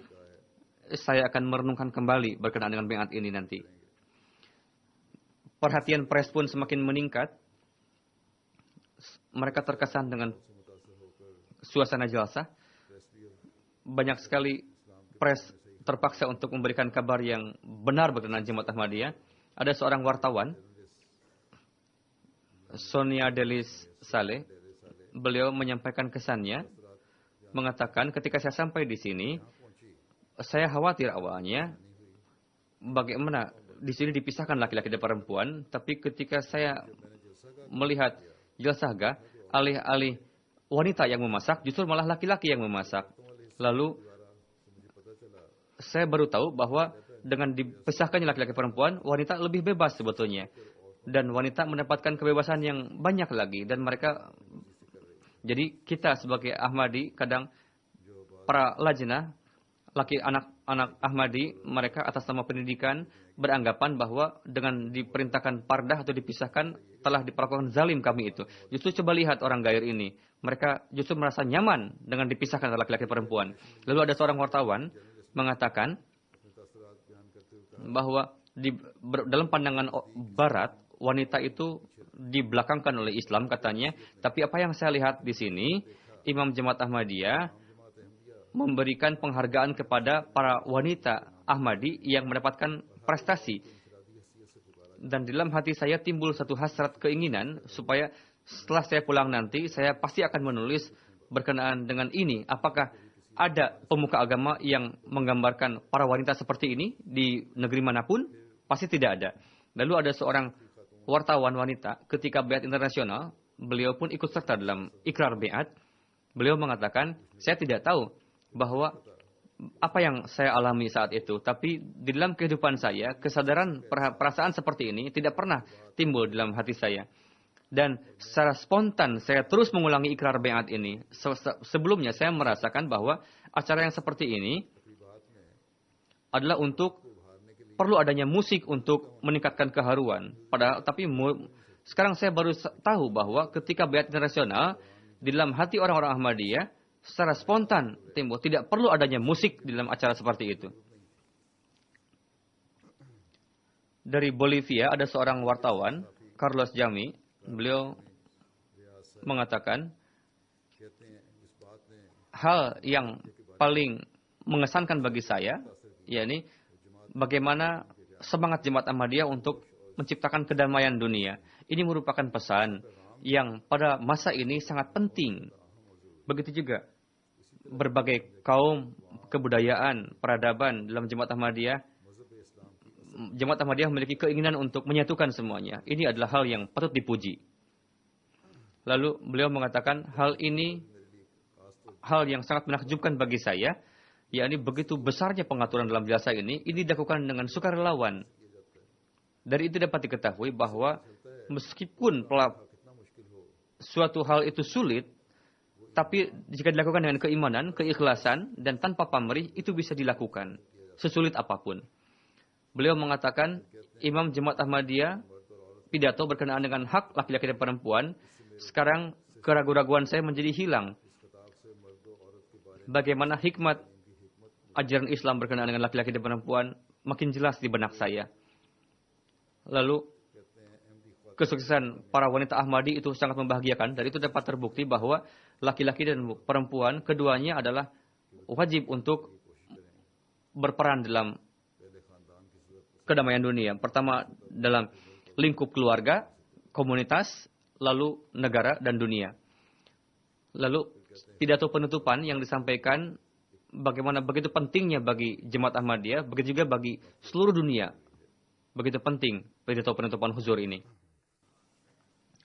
saya akan merenungkan kembali berkenaan dengan baiat ini nanti. Perhatian pers pun semakin meningkat. mereka terkesan dengan suasana jalsah. Banyak sekali pres terpaksa untuk memberikan kabar yang benar berkenaan Jemaat Ahmadiyah. Ada seorang wartawan, Sonia Delis Saleh, beliau menyampaikan kesannya, mengatakan ketika saya sampai di sini, saya khawatir awalnya bagaimana di sini dipisahkan laki-laki dan perempuan, tapi ketika saya melihat jalsah, alih-alih wanita yang memasak, justru malah laki-laki yang memasak. Lalu saya baru tahu bahwa dengan dipisahkannya laki-laki perempuan, wanita lebih bebas sebetulnya. Dan wanita mendapatkan kebebasan yang banyak lagi. Dan mereka, jadi kita sebagai Ahmadi, kadang para lajnah, anak-anak Ahmadi, mereka atas nama pendidikan, beranggapan bahwa dengan diperintahkan pardah atau dipisahkan, telah diperlakukan zalim kami itu. Justru coba lihat orang Gair ini. Mereka justru merasa nyaman dengan dipisahkan antara laki-laki perempuan. Lalu ada seorang wartawan mengatakan bahwa dalam pandangan Barat, wanita itu dibelakangkan oleh Islam katanya. Tapi apa yang saya lihat di sini, Imam Jemaat Ahmadiyah memberikan penghargaan kepada para wanita Ahmadi yang mendapatkan prestasi. Dan dalam hati saya timbul satu hasrat keinginan supaya setelah saya pulang nanti, saya pasti akan menulis berkenaan dengan ini. Apakah ada pemuka agama yang menggambarkan para wanita seperti ini di negeri manapun? Pasti tidak ada. Lalu ada seorang wartawan wanita ketika Baiat Internasional, beliau pun ikut serta dalam ikrar Baiat. Beliau mengatakan, saya tidak tahu bahwa apa yang saya alami saat itu, tapi di dalam kehidupan saya, kesadaran perasaan seperti ini tidak pernah timbul dalam hati saya. Dan secara spontan saya terus mengulangi ikrar Baiat ini. Sebelumnya saya merasakan bahwa acara yang seperti ini adalah untuk perlu adanya musik untuk meningkatkan keharuan. Tapi sekarang saya baru tahu bahwa ketika Baiat Internasional, di dalam hati orang-orang Ahmadiyah, secara spontan timbul. Tidak perlu adanya musik di dalam acara seperti itu. Dari Bolivia ada seorang wartawan, Carlos Jami. Beliau mengatakan hal yang paling mengesankan bagi saya, yakni bagaimana semangat Jemaat Ahmadiyah untuk menciptakan kedamaian dunia. Ini merupakan pesan yang pada masa ini sangat penting. Begitu juga berbagai kaum, kebudayaan, peradaban dalam Jemaat Ahmadiyah. Jemaat Ahmadiyah memiliki keinginan untuk menyatukan semuanya. Ini adalah hal yang patut dipuji. Lalu beliau mengatakan hal ini hal yang sangat menakjubkan bagi saya, yakni begitu besarnya pengaturan dalam jasa ini dilakukan dengan sukarelawan. Dari itu dapat diketahui bahwa meskipun suatu hal itu sulit, tapi jika dilakukan dengan keimanan, keikhlasan, dan tanpa pamrih, itu bisa dilakukan. Sesulit apapun. Beliau mengatakan, Imam Jemaat Ahmadiyah pidato berkenaan dengan hak laki-laki dan perempuan. Sekarang keraguan-raguan saya menjadi hilang. Bagaimana hikmat ajaran Islam berkenaan dengan laki-laki dan perempuan makin jelas di benak saya. Lalu, kesuksesan para wanita Ahmadi itu sangat membahagiakan. Dari itu dapat terbukti bahwa laki-laki dan perempuan keduanya adalah wajib untuk berperan dalam kedamaian dunia. Pertama dalam lingkup keluarga, komunitas, lalu negara dan dunia. Lalu pidato penutupan yang disampaikan bagaimana begitu pentingnya bagi Jemaat Ahmadiyah, begitu juga bagi seluruh dunia. Begitu penting pidato penutupan huzur ini.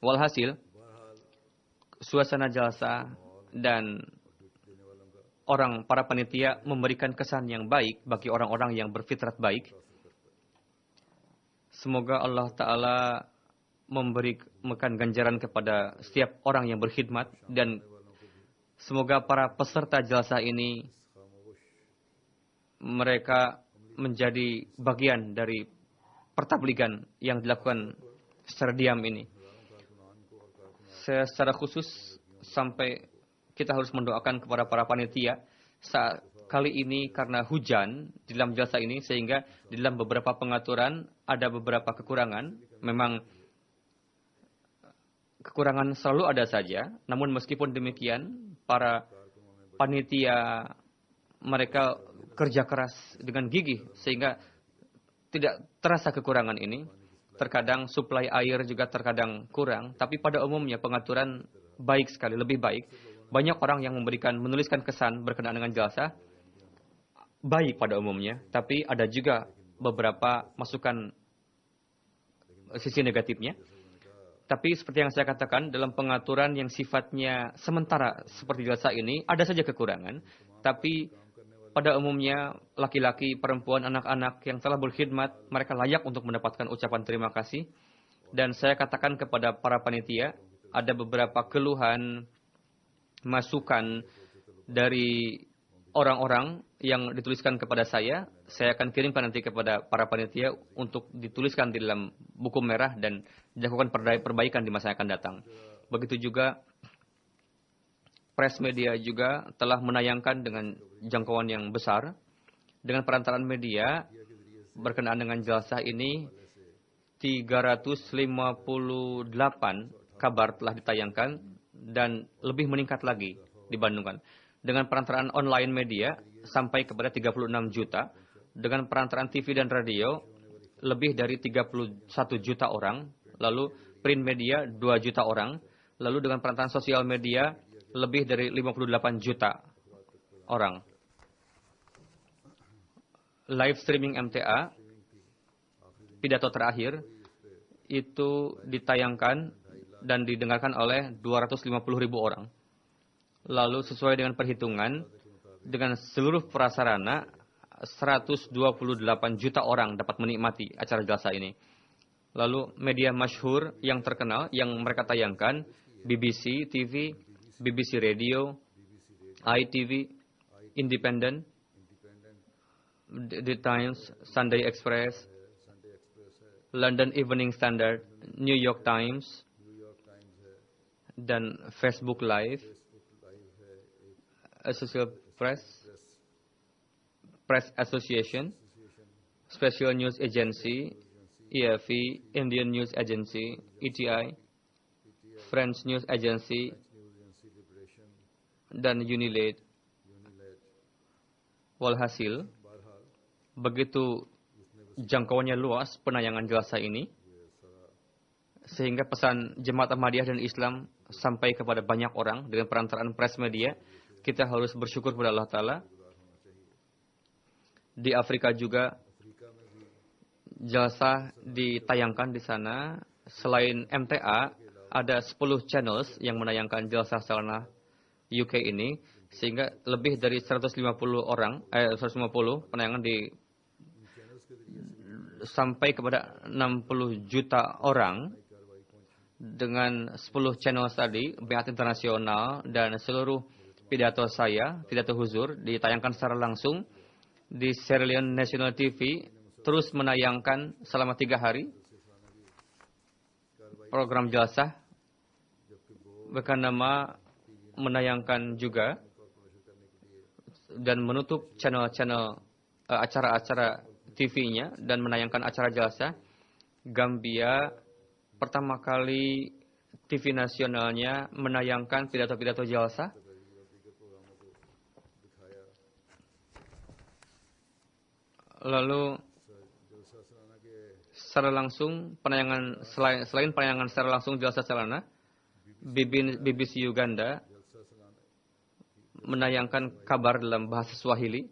Walhasil, suasana jalsa dan para panitia memberikan kesan yang baik bagi orang-orang yang berfitrat baik. Semoga Allah Ta'ala memberikan ganjaran kepada setiap orang yang berkhidmat, dan semoga para peserta jalsa ini mereka menjadi bagian dari pertabligan yang dilakukan secara diam ini. Saya secara khusus sampai kita harus mendoakan kepada para panitia saat kali ini karena hujan di dalam jalsa ini, sehingga di dalam beberapa pengaturan ada beberapa kekurangan. Memang kekurangan selalu ada saja, namun meskipun demikian, para panitia mereka kerja keras dengan gigih sehingga tidak terasa kekurangan ini. Terkadang suplai air juga terkadang kurang, tapi pada umumnya pengaturan baik sekali, lebih baik. Banyak orang yang menuliskan kesan berkenaan dengan jalsah, baik pada umumnya, tapi ada juga beberapa masukan sisi negatifnya. Tapi seperti yang saya katakan, dalam pengaturan yang sifatnya sementara seperti jalsah ini, ada saja kekurangan, tapi pada umumnya, laki-laki, perempuan, anak-anak yang telah berkhidmat, mereka layak untuk mendapatkan ucapan terima kasih. Dan saya katakan kepada para panitia, ada beberapa keluhan, masukan dari orang-orang yang dituliskan kepada saya akan kirimkan nanti kepada para panitia untuk dituliskan di dalam buku merah dan dilakukan perbaikan di masa yang akan datang. Begitu juga press media juga telah menayangkan dengan jangkauan yang besar. Dengan perantaraan media berkenaan dengan jalsah ini, 358 kabar telah ditayangkan dan lebih meningkat lagi dibandingkan. Dengan perantaraan online media sampai kepada 36 juta. Dengan perantaraan TV dan radio lebih dari 31 juta orang. Lalu print media 2 juta orang. Lalu dengan perantaraan sosial media lebih dari 58 juta orang. Live streaming MTA, pidato terakhir, itu ditayangkan dan didengarkan oleh 250 ribu orang. Lalu sesuai dengan perhitungan, dengan seluruh prasarana, 128 juta orang dapat menikmati acara jalsah ini. Lalu media masyhur yang terkenal, yang mereka tayangkan, BBC TV, BBC Radio, ITV, Independent, The Times, Sunday Express, London Evening Standard, New York Times, dan Facebook Live, Associated Press, Press Association, Special News Agency, EFE, Indian News Agency, ETI, French News Agency, dan Unilead. Walhasil, begitu jangkauannya luas penayangan jalsah ini, sehingga pesan Jemaat Ahmadiyah dan Islam sampai kepada banyak orang dengan perantaraan press media. Kita harus bersyukur kepada Allah Ta'ala. Di Afrika juga jalsah ditayangkan di sana. Selain MTA, ada 10 channels yang menayangkan jalsah salana UK ini, sehingga lebih dari 150 penayangan sampai kepada 60 juta orang dengan 10 channel tadi, Baiat Internasional dan seluruh pidato huzur ditayangkan secara langsung di Sierra Leone National TV, terus menayangkan selama 3 hari program jalsah, bahkan nama menayangkan juga dan menutup channel-channel acara-acara TV-nya dan menayangkan acara jalsah. Gambia pertama kali TV nasionalnya menayangkan pidato-pidato jalsah. Lalu secara langsung penayangan selain penayangan secara langsung jalsah salana, BBC Uganda menayangkan kabar dalam bahasa Swahili,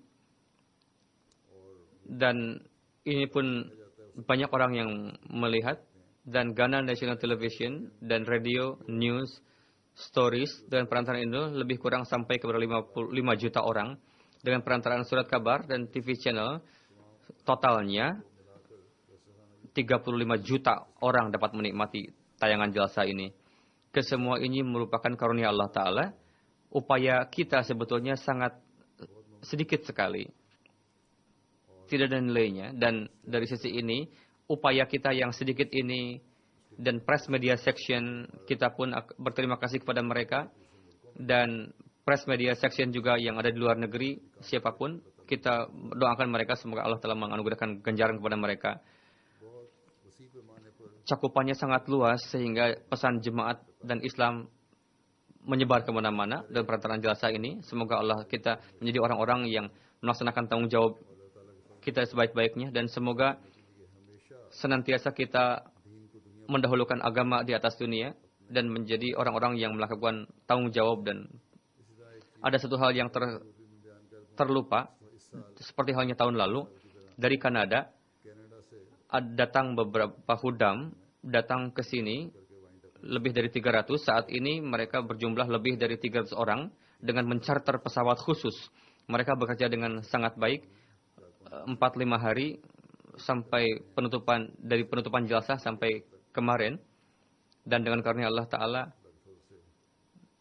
dan ini pun banyak orang yang melihat. Dan Ghana National Television dan Radio News Stories dengan perantaraan itu lebih kurang sampai kepada 55 juta orang. Dengan perantaraan surat kabar dan TV channel, totalnya 35 juta orang dapat menikmati tayangan jalsah ini. Kesemua ini merupakan karunia Allah Ta'ala. Upaya kita sebetulnya sangat sedikit sekali, tidak ada nilainya. Dan dari sisi ini, upaya kita yang sedikit ini dan press media section, kita pun berterima kasih kepada mereka. Dan press media section juga yang ada di luar negeri, siapapun, kita doakan mereka, semoga Allah telah menganugerahkan ganjaran kepada mereka. cakupannya sangat luas sehingga pesan jemaat dan Islam menyebar kemana-mana dan perantaraan jalsa ini. Semoga Allah kita menjadi orang-orang yang melaksanakan tanggung jawab kita sebaik-baiknya, dan semoga senantiasa kita mendahulukan agama di atas dunia dan menjadi orang-orang yang melakukan tanggung jawab. Dan ada satu hal yang terlupa, seperti halnya tahun lalu dari Kanada datang beberapa hudam datang ke sini lebih dari 300. Saat ini mereka berjumlah lebih dari 300 orang dengan mencarter pesawat khusus. Mereka bekerja dengan sangat baik 4-5 hari sampai penutupan jalsah sampai kemarin, dan dengan karunia Allah Ta'ala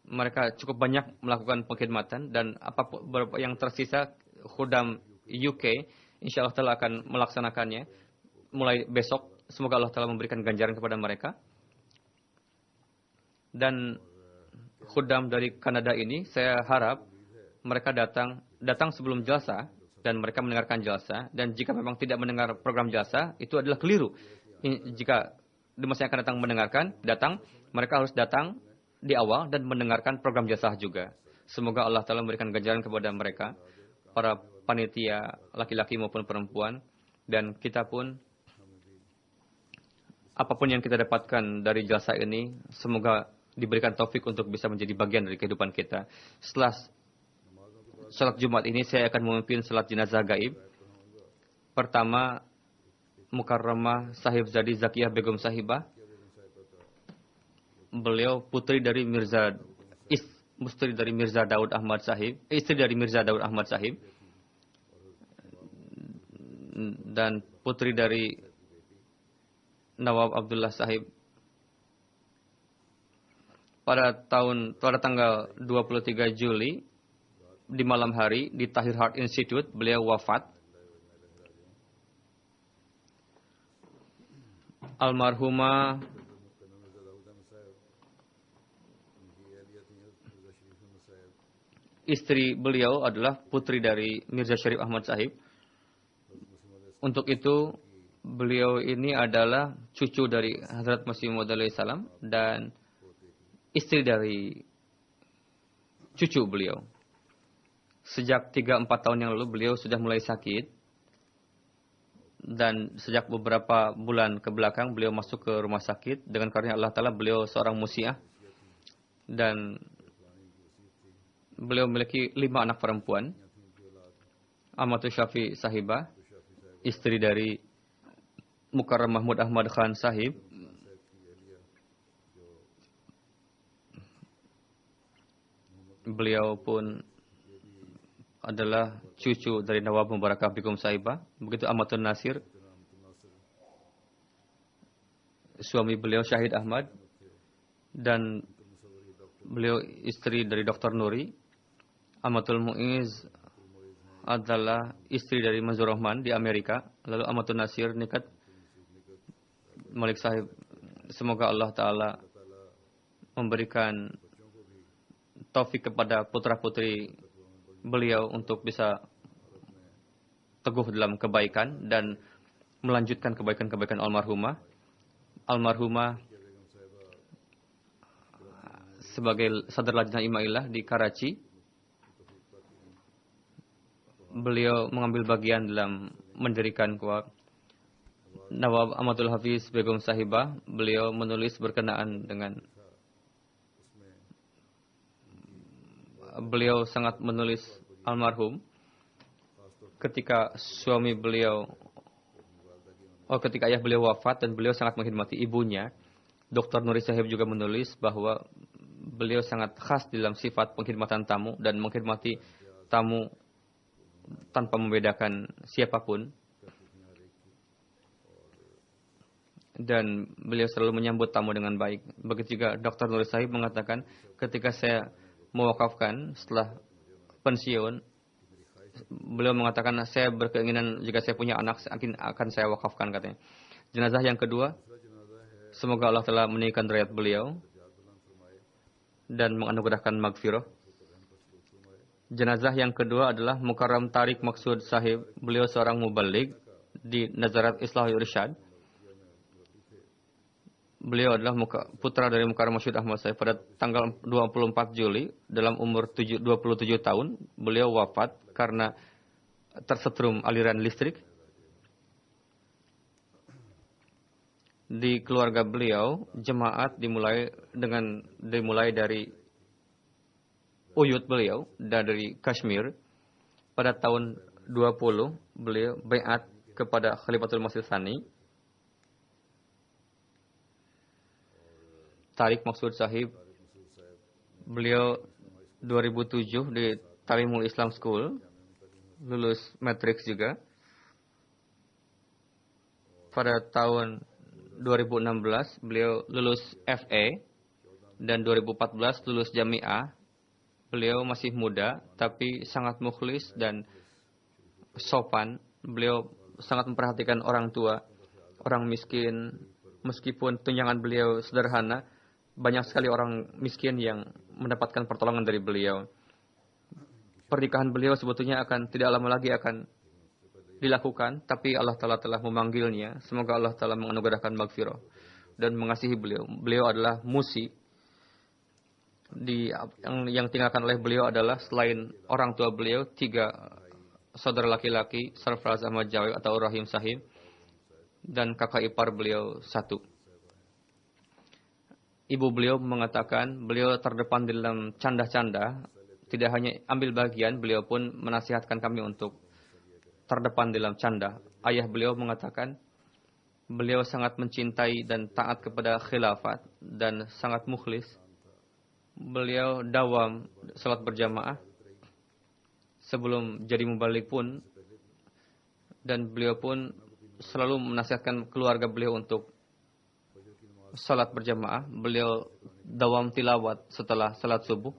mereka cukup banyak melakukan pengkhidmatan, dan apapun yang tersisa hudam UK insya Allah Ta'ala akan melaksanakannya mulai besok. Semoga Allah Ta'ala memberikan ganjaran kepada mereka. Dan khudam dari Kanada ini, saya harap mereka datang sebelum jalsa dan mereka mendengarkan jalsa. Dan jika memang tidak mendengar program jalsa, itu adalah keliru. Jika di masa yang akan datang, mereka harus datang di awal dan mendengarkan program jalsa juga. Semoga Allah Ta'ala memberikan ganjaran kepada mereka, para panitia laki-laki maupun perempuan, dan kita pun apapun yang kita dapatkan dari jalsa ini, semoga diberikan taufik untuk bisa menjadi bagian dari kehidupan kita. Setelah salat Jumat ini, saya akan memimpin salat jenazah gaib. Pertama, Mukarramah Sahib Zadi Zakiyah Begum Sahibah. Beliau putri dari Mirza Daud Ahmad Sahib, istri dari Mirza Daud Ahmad Sahib, dan putri dari Nawab Abdullah Sahib. Pada tanggal 23 Juli di malam hari di Tahir Heart Institute beliau wafat. Almarhumah istri beliau adalah putri dari Mirza Syarif Ahmad Sahib. Untuk itu beliau ini adalah cucu dari Hazrat Masih Maud alaihi salam dan istri dari cucu beliau. Sejak 3-4 tahun yang lalu beliau sudah mulai sakit, dan sejak beberapa bulan ke belakang beliau masuk ke rumah sakit. Dengan karunia Allah Ta'ala beliau seorang musiah, dan beliau memiliki 5 anak perempuan. Amatul Syafi Sahibah, istri dari Mukarram Mahmud Ahmad Khan Sahib, beliau pun adalah cucu dari Nawab Mubarakah Begum Sahibah. Begitu Amatul Nasir, suami beliau Syahid Ahmad, dan beliau istri dari Dr. Nuri. Amatul Muiz adalah istri dari Manzur Rahman di Amerika. Lalu Amatul Nasir nikah Malik Sahib. Semoga Allah Ta'ala memberikan taufik kepada putra-putri beliau untuk bisa teguh dalam kebaikan dan melanjutkan kebaikan-kebaikan almarhumah. Almarhumah sebagai Sadr Lajnah Imailah di Karachi, beliau mengambil bagian dalam mendirikan kuat. Nawab Ahmadul Hafiz Begum Sahibah, beliau menulis berkenaan dengan beliau sangat menulis almarhum ketika ketika ayah beliau wafat dan beliau sangat menghormati ibunya. Dr. Nuri Sahib juga menulis bahwa beliau sangat khas dalam sifat pengkhidmatan tamu dan menghormati tamu tanpa membedakan siapapun. Dan beliau selalu menyambut tamu dengan baik. Begitu juga Dr. Nuri Sahib mengatakan, ketika saya mewakafkan setelah pensiun, beliau mengatakan, saya berkeinginan jika saya punya anak akan saya wakafkan, katanya. Jenazah yang kedua, semoga Allah telah meninggikan derajat beliau dan menganugerahkan maghfirah. Jenazah yang kedua adalah Mukarram Tariq Maksud Sahib. Beliau seorang mubaligh di Nazarat Islah Irsyad. Beliau adalah putra dari Mukarram Masyhud Ahmad Saif. Pada tanggal 24 Juli dalam umur 27 tahun, beliau wafat karena tersetrum aliran listrik. Di keluarga beliau, jemaat dimulai dari uyut beliau dari Kashmir. Pada tahun 20 beliau baiat kepada Khalifatul Masih Tsani. Tariq Maksud Sahib, beliau 2007 di Talimul Islam School, lulus matriks juga. Pada tahun 2016 beliau lulus FA dan 2014 lulus Jami'ah. Beliau masih muda tapi sangat mukhlis dan sopan. Beliau sangat memperhatikan orang tua, orang miskin. Meskipun tunjangan beliau sederhana, banyak sekali orang miskin yang mendapatkan pertolongan dari beliau. Pernikahan beliau sebetulnya tidak lama lagi akan dilakukan, tapi Allah Ta'ala telah memanggilnya. Semoga Allah Ta'ala menganugerahkan maghfirah dan mengasihi beliau. Beliau adalah musi. Yang tinggalkan oleh beliau adalah selain orang tua beliau, 3 saudara laki-laki, Sarfraz Ahmad Jawi atau Rahim Sahib, dan kakak ipar beliau 1. Ibu beliau mengatakan beliau terdepan dalam canda-canda. Tidak hanya ambil bagian, beliau pun menasihatkan kami untuk terdepan dalam canda. Ayah beliau mengatakan beliau sangat mencintai dan taat kepada khilafat dan sangat mukhlis. Beliau dawam salat berjamaah sebelum jadi mubalik pun, dan beliau pun selalu menasihatkan keluarga beliau untuk salat berjamaah. Beliau dawam tilawat setelah salat subuh,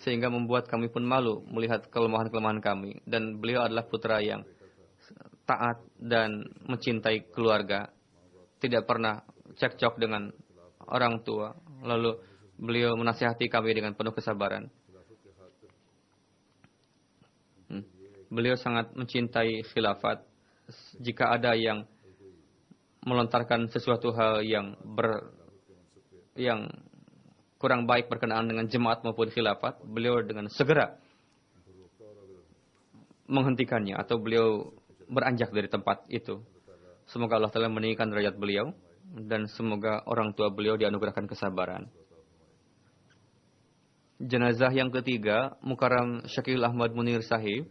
sehingga membuat kami pun malu melihat kelemahan-kelemahan kami. Dan beliau adalah putra yang taat dan mencintai keluarga, tidak pernah cekcok dengan orang tua. Lalu beliau menasihati kami dengan penuh kesabaran. Beliau sangat mencintai khilafat. Jika ada yang melontarkan sesuatu hal yang kurang baik berkenaan dengan jemaat maupun khilafat, beliau dengan segera menghentikannya atau beliau beranjak dari tempat itu. Semoga Allah Ta'ala meninggikan derajat beliau dan semoga orang tua beliau dianugerahkan kesabaran. Jenazah yang ketiga, Mukarram Syakil Ahmad Munir Sahib.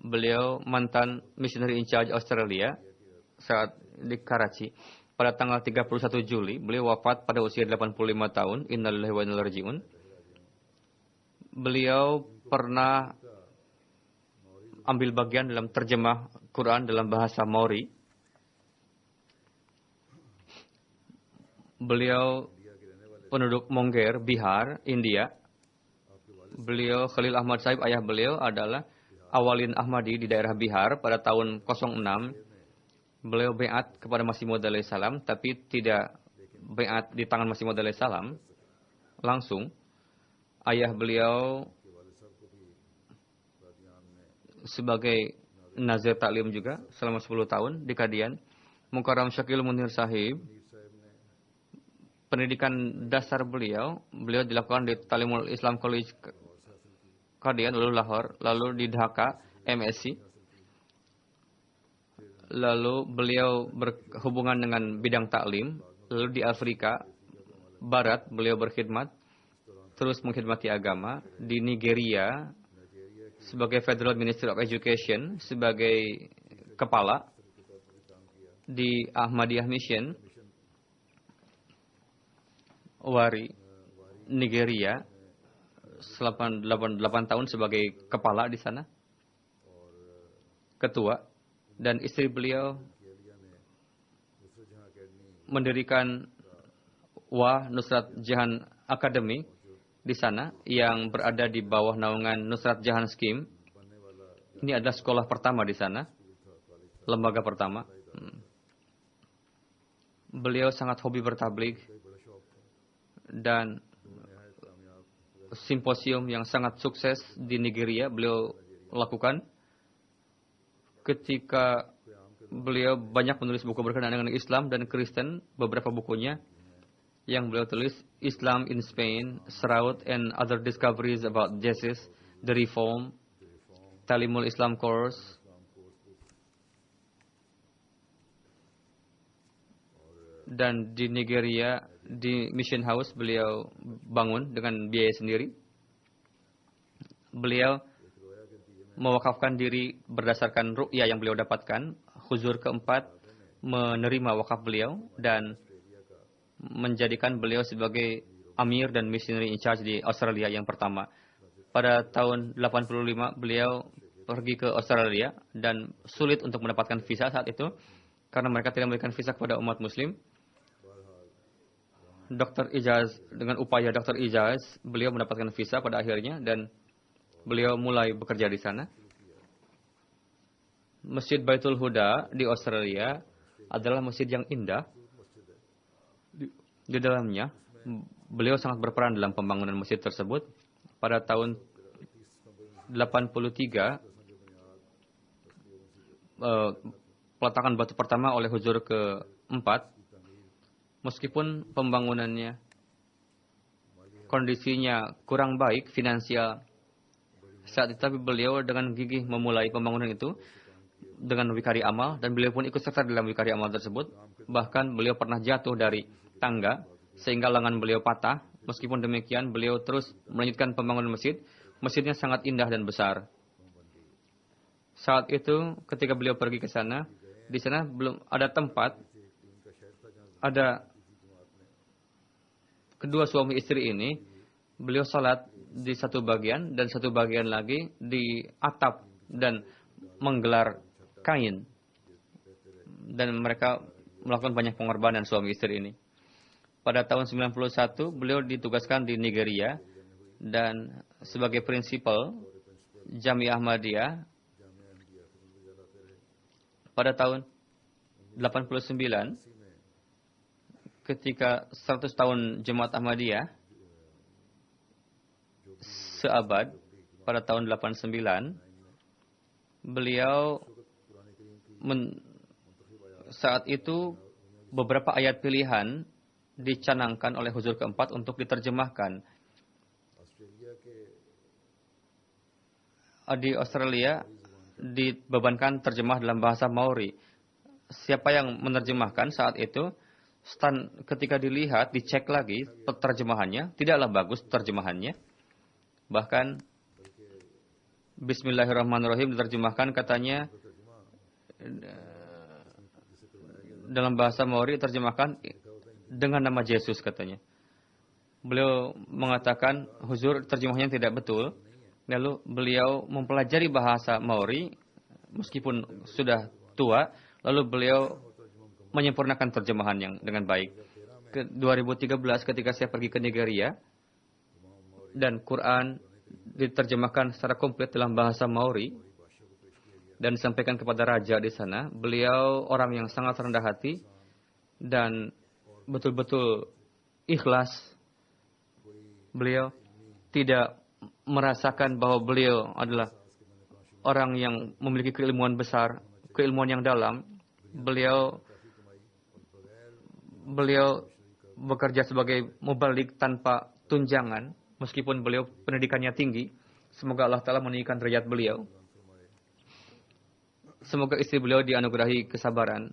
Beliau mantan missionary in charge Australia saat di Karachi. Pada tanggal 31 Juli, beliau wafat pada usia 85 tahun. Innalillahi wa inna ilaihi raji'un. Beliau pernah ambil bagian dalam terjemah Quran dalam bahasa Maori. Beliau penduduk Monger, Bihar, India. Beliau Khalil Ahmad Saib, ayah beliau adalah Awalin Ahmadi di daerah Bihar pada tahun 06. Beliau baiat kepada Masih Maud alaihi salam, tapi tidak baiat di tangan Masih Maud alaihi salam langsung. Ayah beliau sebagai nazir taklim juga selama 10 tahun di Kadian. Mukarram Syakil Munir Sahib, pendidikan dasar beliau dilakukan di Talimul Islam College Kadian, lalu Lahore, lalu di Dhaka MSc. Lalu beliau berhubungan dengan bidang taklim. Lalu di Afrika Barat beliau berkhidmat, terus mengkhidmati agama. Di Nigeria sebagai Federal Ministry of Education, sebagai kepala. Di Ahmadiyah Mission Wari, Nigeria, 8 tahun sebagai kepala di sana, ketua. Dan istri beliau mendirikan Nusrat Jahan Academy di sana yang berada di bawah naungan Nusrat Jahan Scheme. Ini adalah sekolah pertama di sana, lembaga pertama. Beliau sangat hobi bertabligh dan simposium yang sangat sukses di Nigeria beliau lakukan. Ketika beliau banyak menulis buku berkenaan dengan Islam dan Kristen, beberapa bukunya yang beliau tulis, Islam in Spain, Saraut and Other Discoveries about Jesus, The Reform, Talimul Islam Course, dan di Nigeria, di Mission House beliau bangun dengan biaya sendiri. Beliau mewakafkan diri berdasarkan ru'yah yang beliau dapatkan. Huzur keempat menerima wakaf beliau dan menjadikan beliau sebagai Amir dan Missionary in Charge di Australia yang pertama. Pada tahun 85 beliau pergi ke Australia dan sulit untuk mendapatkan visa saat itu karena mereka tidak memberikan visa kepada umat muslim. Dr. Ijaz, dengan upaya Dr. Ijaz, beliau mendapatkan visa pada akhirnya dan beliau mulai bekerja di sana. Masjid Baitul Huda di Australia adalah masjid yang indah. Di dalamnya, beliau sangat berperan dalam pembangunan masjid tersebut. Pada tahun 83, peletakan batu pertama oleh Huzur keempat. Meskipun pembangunannya kondisinya kurang baik finansial saat itu, tapi beliau dengan gigih memulai pembangunan itu dengan wikari amal dan beliau pun ikut serta dalam wikari amal tersebut. Bahkan beliau pernah jatuh dari tangga sehingga lengan beliau patah. Meskipun demikian beliau terus melanjutkan pembangunan masjid. Masjidnya sangat indah dan besar. Saat itu ketika beliau pergi ke sana, di sana belum ada tempat. Ada kedua suami istri ini, beliau salat di satu bagian dan satu bagian lagi di atap dan menggelar kain. Dan mereka melakukan banyak pengorbanan suami istri ini. Pada tahun 91 beliau ditugaskan di Nigeria dan sebagai prinsipal Jami Ahmadiyah. Pada tahun 89 ketika 100 tahun Jemaat Ahmadiyah seabad, pada tahun 89 beliau saat itu beberapa ayat pilihan dicanangkan oleh Huzur keempat untuk diterjemahkan. Di Australia dibebankan terjemah dalam bahasa Maori. Siapa yang menerjemahkan saat itu, ketika dilihat, dicek lagi terjemahannya, tidaklah bagus terjemahannya. Bahkan Bismillahirrahmanirrahim diterjemahkan katanya dalam bahasa Maori terjemahkan dengan nama Yesus katanya. Beliau mengatakan Huzur terjemahnya tidak betul. Lalu beliau mempelajari bahasa Maori meskipun sudah tua. Lalu beliau menyempurnakan terjemahan yang dengan baik. 2013 ketika saya pergi ke Nigeria dan Quran diterjemahkan secara komplit dalam bahasa Maori dan disampaikan kepada raja di sana. Beliau orang yang sangat rendah hati dan betul-betul ikhlas. Beliau tidak merasakan bahwa beliau adalah orang yang memiliki keilmuan besar, keilmuan yang dalam. Beliau bekerja sebagai mubalik tanpa tunjangan, meskipun beliau pendidikannya tinggi. Semoga Allah Ta'ala meninggikan derajat beliau. Semoga istri beliau dianugerahi kesabaran.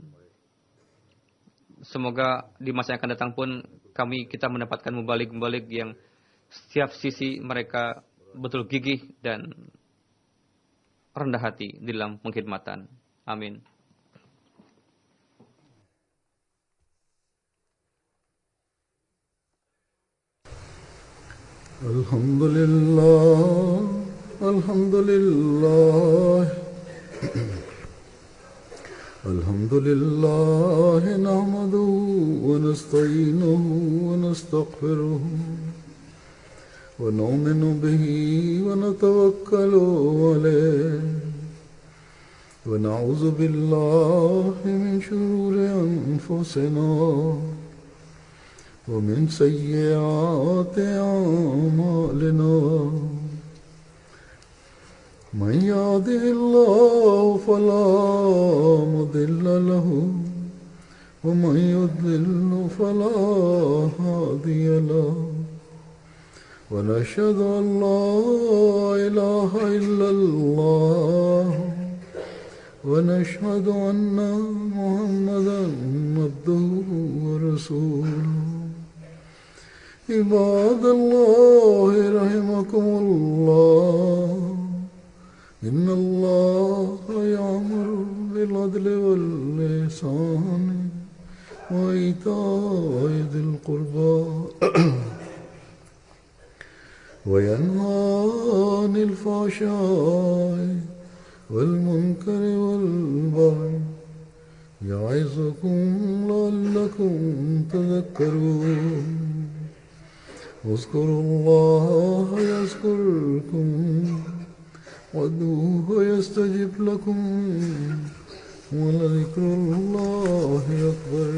Semoga di masa yang akan datang pun kita mendapatkan mubalik-mubalik yang setiap sisi mereka betul gigih dan rendah hati di dalam pengkhidmatan. Amin. Alhamdulillah, alhamdulillah, alhamdulillah, nahmaduhu wa nasta'inuhu wa nastaghfiruh. ونؤمن به ونتوكل عليه ونعوذ بالله من شرور أنفسنا ومن سيئات أعمالنا من يهده الله فلا مضل له ومن يضلل فلا هادي له ونشهد أن لا إله إلا الله ونشهد أن محمدا عبده ورسوله عباد الله رحمكم الله إن الله يأمر بالعدل والإحسان وإيتاء ذي القربى وينهى عن الفحشاء والمنكر والبغي يعظكم لعلكم تذكرون اذكروا الله يذكركم وادعوه يستجب لكم ولذكر الله أكبر